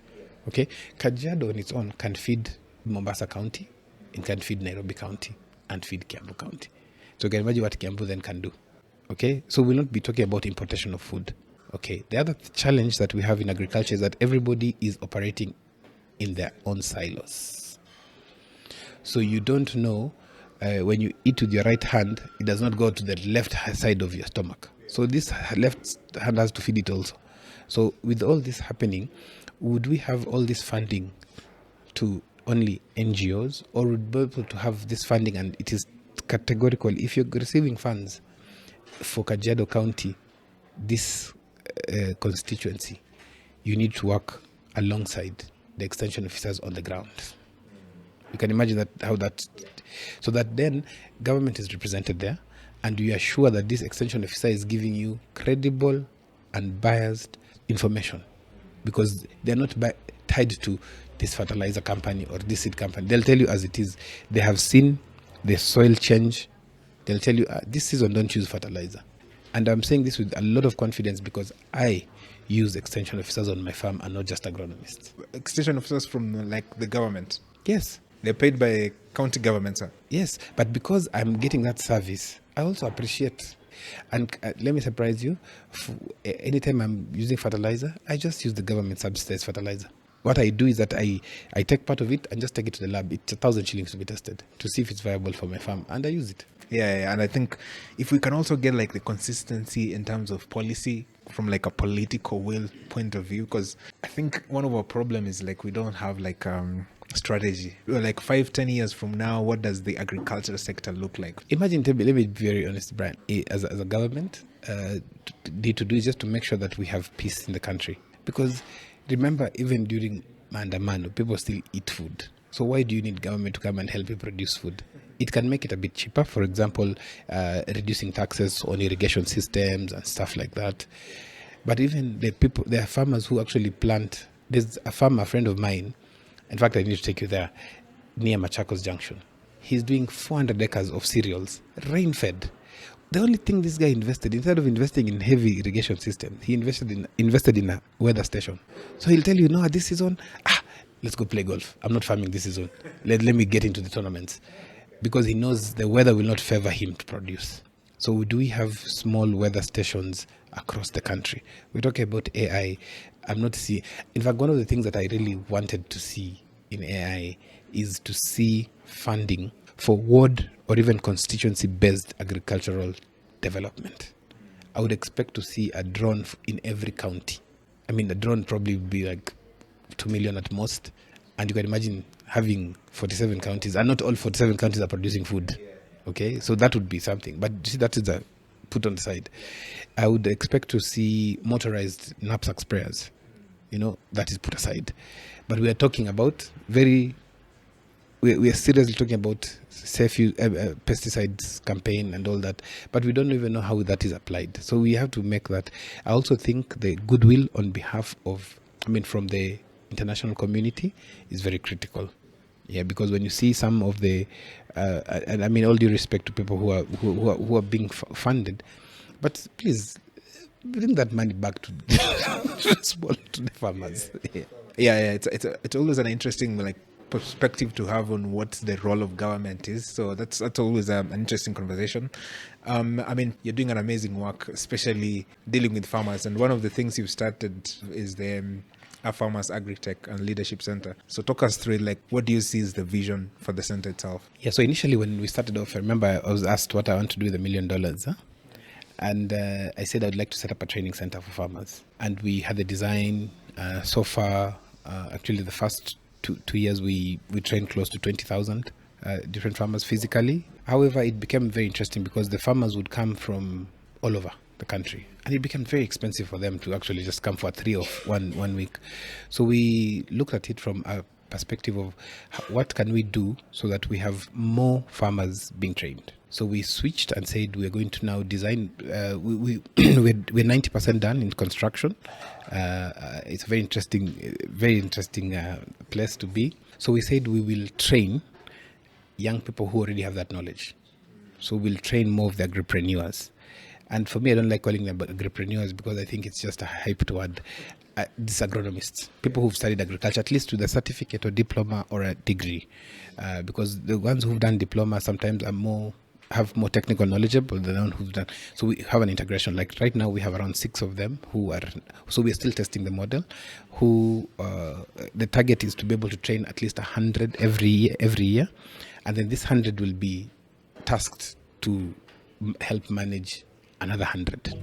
Okay? Kajiado on its own can feed Mombasa County, it can feed Nairobi County, and feed Kiambu County. So you can imagine what Kiambu then can do. Okay? So we'll not be talking about importation of food. Okay, the other challenge that we have in agriculture is that everybody is operating in their own silos. So you don't know, when you eat with your right hand, it does not go to the left side of your stomach. So this left hand has to feed it also. So with all this happening, would we have all this funding to only NGOs, or would we be able to have this funding, and it is categorical? If you're receiving funds for Kajiado County, this constituency, you need to work alongside the extension officers on the ground. You can imagine so that then government is represented there, and you are sure that this extension officer is giving you credible and biased information. because they're not tied to this fertilizer company or this seed company. They'll tell you as it is. They have seen the soil change. They'll tell you, this season don't use fertilizer. And I'm saying this with a lot of confidence because I use extension officers on my farm and not just agronomists. Extension officers from like the government? Yes. They're paid by county government, sir? Yes, but because I'm getting that service, I also appreciate. And let me surprise you, anytime I'm using fertilizer, I just use the government subsidized fertilizer. What I do is that I take part of it and just take it to the lab. It's 1,000 shillings to be tested to see if it's viable for my farm, and I use it. Yeah, and I think if we can also get like the consistency in terms of policy from like a political will point of view, because I think one of our problem is like we don't have like strategy. Like 5-10 years from now, what does the agricultural sector look like? Imagine, let me be very honest, Brian, as a government, need to do is just to make sure that we have peace in the country. Because remember, even during Mandamano, people still eat food. So why do you need government to come and help you produce food? It can make it a bit cheaper. For example, reducing taxes on irrigation systems and stuff like that. But even there are farmers who actually plant. There's a farmer, a friend of mine. In fact, I need to take you there, near Machakos Junction. He's doing 400 acres of cereals, rain-fed. The only thing this guy invested, instead of investing in heavy irrigation system, he invested in a weather station. So he'll tell you, no, this season, let's go play golf. I'm not farming this season. Let me get into the tournaments. Because he knows the weather will not favor him to produce. So do we have small weather stations across the country? We're talking about AI. I'm not seeing... In fact, one of the things that I really wanted to see in AI is to see funding for ward or even constituency-based agricultural development. I would expect to see a drone in every county. I mean, a drone probably would be like 2 million at most. And you can imagine having 47 counties, and not all 47 counties are producing food. Okay, so that would be something. But see, that is put on the side. I would expect to see motorized knapsack sprayers. That is put aside. But we are talking about we are seriously talking about safe pesticides campaign and all that. But we don't even know how that is applied. So we have to make that. I also think the goodwill on behalf of, from the international community is very critical. Yeah, because when you see some of the, and all due respect to people who are being funded, but please bring that money back to the farmers. Yeah. It's always an interesting perspective to have on what the role of government is. So that's always an interesting conversation. You're doing an amazing work, especially dealing with farmers. And one of the things you've started is the Our Farmers Agri-Tech and Leadership Center. So talk us through, what do you see as the vision for the center itself? Yeah, so initially when we started off, I remember I was asked what I want to do with $1 million. And I said I'd like to set up a training center for farmers. And we had the design. So far, actually the first two years, we trained close to 20,000 different farmers physically. However, it became very interesting because the farmers would come from all over the country, and it became very expensive for them to actually just come for 3 or 1 week. So we looked at it from a perspective of what can we do so that we have more farmers being trained. So we switched and said we're going to now design. We're 90% done in construction. It's a very interesting place to be. So we said we will train young people who already have that knowledge. So we'll train more of the agripreneurs. And for me, I don't like calling them agripreneurs because I think it's just a hyped word. These agronomists, people who've studied agriculture, at least with a certificate or diploma or a degree, because the ones who've done diploma sometimes have more technical knowledge than the ones who've done. So we have an integration. Like right now, we have around 6 of them so we're still testing the model, the target is to be able to train at least 100 every year. And then this 100 will be tasked to help manage another 100.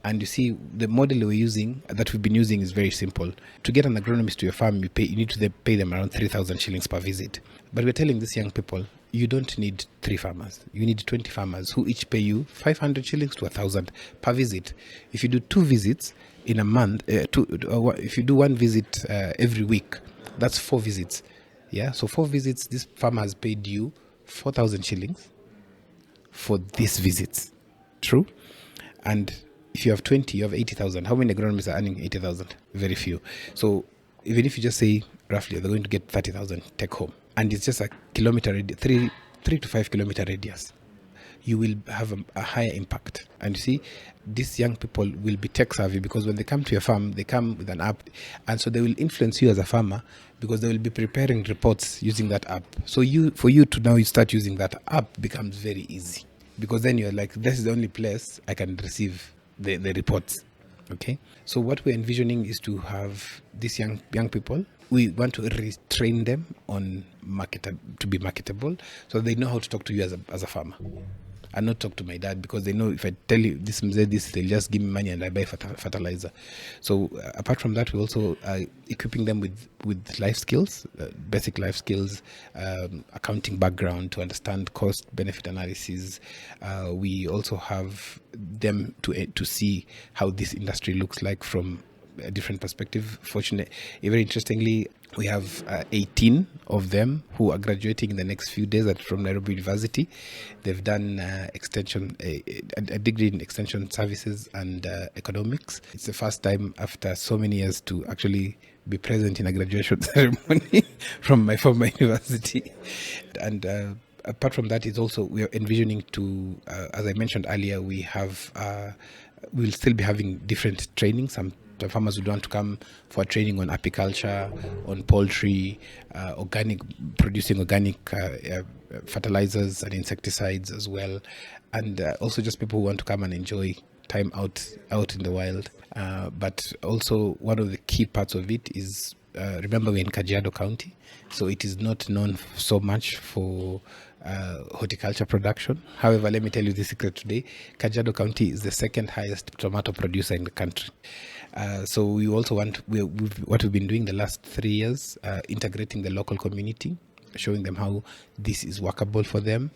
And you see, the model that we've been using is very simple. To get an agronomist to your farm, you need to pay them around 3,000 shillings per visit. But we're telling these young people, you don't need 3 farmers. You need 20 farmers who each pay you 500 shillings to 1,000 per visit. If you do 2 visits in a month, if you do 1 visit every week, that's 4 visits. Yeah, so 4 visits, this farmer has paid you 4,000 shillings for these visits. True? And if you have 20, you have 80,000. How many agronomists are earning 80,000? Very few. So even if you just say roughly they're going to get 30,000 take home, and it's just a kilometer, 3 to 5 kilometer radius, you will have a higher impact. And you see, these young people will be tech savvy, because when they come to your farm, they come with an app, and so they will influence you as a farmer, because they will be preparing reports using that app. So for you to now start using that app becomes very easy, because then you're like, this is the only place I can receive the reports. Okay, so what we're envisioning is to have these young people. We want to retrain them on to be marketable, so they know how to talk to you as a farmer, and not talk to my dad, because they know if I tell you this, they'll just give me money and I buy fertilizer. So apart from that, we also are equipping them with life skills, basic life skills, accounting background to understand cost benefit analysis. We also have them to see how this industry looks like from a different perspective. Very interestingly, we have 18 of them who are graduating in the next few days from Nairobi University. They've done a degree in extension services and economics. It's the first time after so many years to actually be present in a graduation ceremony from my former university. And apart from that, we are envisioning to, as I mentioned earlier, we'll still be having different training. Some farmers would want to come for training on apiculture, on poultry, producing organic fertilizers and insecticides as well, and also just people who want to come and enjoy time out in the wild. But also one of the key parts of it is, remember, we're in Kajiado County, so it is not known so much for horticulture production. However, let me tell you the secret today. Kajiado County is the second highest tomato producer in the country. So we also what we've been doing the last 3 years, integrating the local community, showing them how this is workable for them.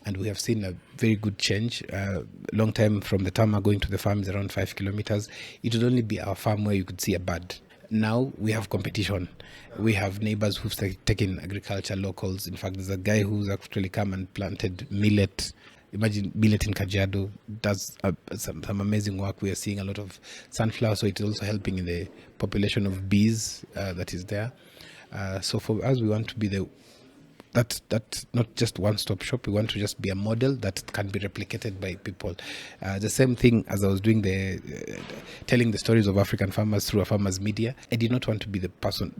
And we have seen a very good change. Long time from the Tama going to the farm is around 5 kilometers. It would only be our farm where you could see a bird. Now we have competition. We have neighbors who've taken agriculture locals. In fact, there's a guy who's actually come and planted millet. Imagine millet in Kajiado, does some amazing work. We are seeing a lot of sunflower, so it is also helping in the population of bees that is there. So for us, we want to be that not just one-stop shop. We want to just be a model that can be replicated by people. The same thing as I was doing telling the stories of African farmers through a farmers media. I did not want to be the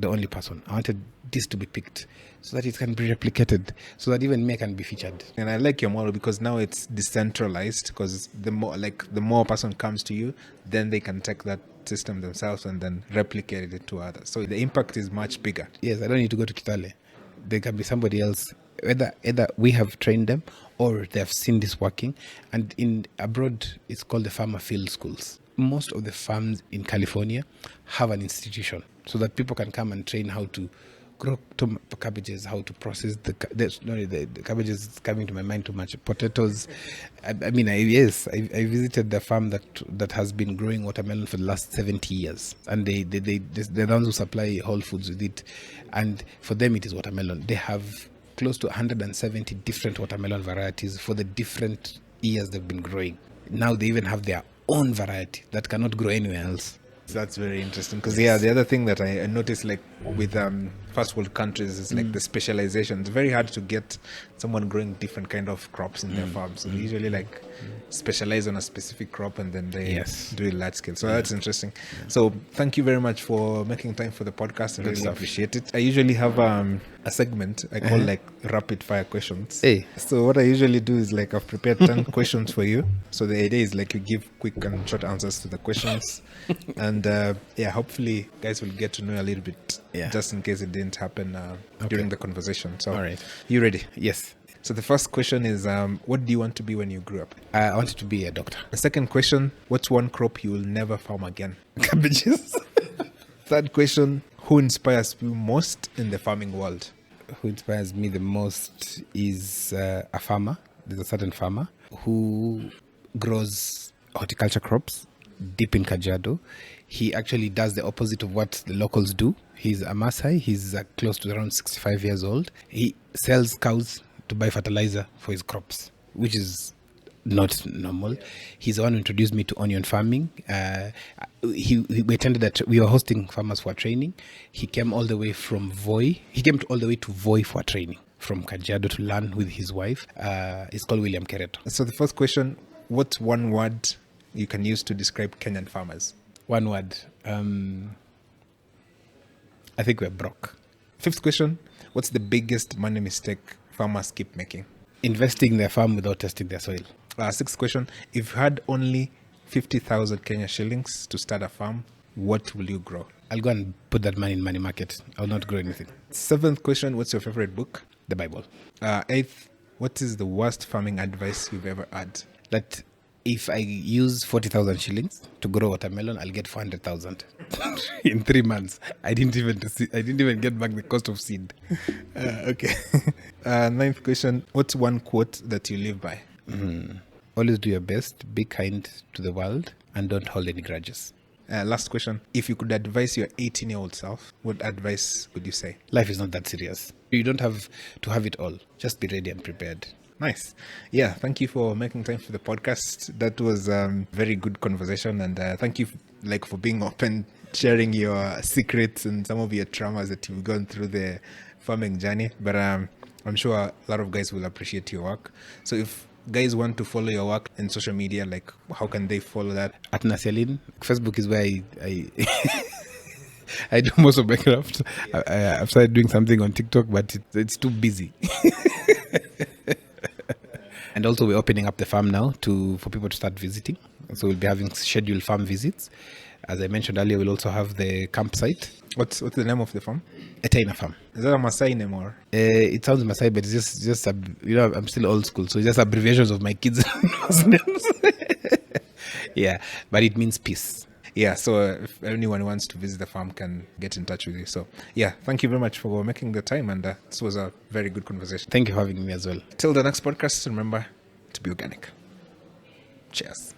only person. I wanted this to be picked so that it can be replicated, so that even me can be featured. And I like your model because now it's decentralized, because the more a person comes to you, then they can take that system themselves and then replicate it to others. So the impact is much bigger. Yes, I don't need to go to Kitale. There can be somebody else, either we have trained them or they have seen this working. And in abroad, it's called the farmer field schools. Most of the farms in California have an institution so that people can come and train how to grow cabbages, how to process the cabbages is coming to my mind too much. Potatoes. I visited the farm that has been growing watermelon for the last 70 years, and they're the ones who supply Whole Foods with it. And for them, it is watermelon. They have close to 170 different watermelon varieties for the different years they've been growing. Now they even have their own variety that cannot grow anywhere else. That's very interesting, because the other thing that I noticed, like with first world countries, is like the specialization. It's very hard to get someone growing different kind of crops in their farms. So they usually specialize on a specific crop, and then they do it large scale. So that's interesting. So thank you very much for making time for the podcast. I really appreciate it. I usually have a segment I call rapid fire questions. Hey. So what I usually do is I've prepared 10 questions for you. So the idea is you give quick and short answers to the questions. And hopefully guys will get to know a little bit, just in case it didn't happen during the conversation. So, all right. You ready? Yes. So the first question is, what do you want to be when you grew up? I wanted to be a doctor. The second question, what's one crop you will never farm again? Cabbages. Third question, who inspires you most in the farming world? Who inspires me the most is a farmer. There's a certain farmer who grows horticulture crops deep in Kajiado. He actually does the opposite of what the locals do. He's a Maasai. He's close to around 65 years old. He sells cows to buy fertilizer for his crops, which is not normal. He's the one who introduced me to onion farming. We attended that. We were hosting farmers for training. He came all the way from Voi. He came all the way to Voi for training from Kajiado to learn with his wife. It's called William Kereto. So the first question, what's one word you can use to describe Kenyan farmers? One word. I think we're broke. Fifth question, what's the biggest money mistake farmers keep making? Investing in their farm without testing their soil. Sixth question, if you had only 50,000 Kenya shillings to start a farm, what will you grow? I'll go and put that money in money market. I'll not grow anything. Seventh question, what's your favorite book? The Bible. Eighth, what is the worst farming advice you've ever had? That if I use 40,000 shillings to grow watermelon, I'll get 400,000 in 3 months. I didn't even get back the cost of seed. Okay. Ninth question, what's one quote that you live by? Always do your best, be kind to the world, and don't hold any grudges. Last question, if you could advise your 18-year-old self, what advice would you say? Life is not that serious. You don't have to have it all. Just be ready and prepared. Nice. Yeah, thank you for making time for the podcast. That was very good conversation, and thank you for being open, sharing your secrets and some of your traumas that you've gone through the farming journey. But I'm sure a lot of guys will appreciate your work. So if guys want to follow your work in social media, how can they follow that? At Nasiali. Facebook is where I I do most of my craft. I've started doing something on TikTok, but it's too busy. And also we're opening up the farm now for people to start visiting. So we'll be having scheduled farm visits. As I mentioned earlier, we'll also have the campsite. What's the name of the farm? Etaina Farm. Is that a Maasai name or? It sounds Maasai, but it's just I'm still old school, so it's just abbreviations of my kids' names. Yeah, but it means peace. Yeah, so if anyone wants to visit the farm can get in touch with you. So yeah, thank you very much for making the time, and this was a very good conversation. Thank you for having me as well. Till the next podcast, remember to be organic. Cheers.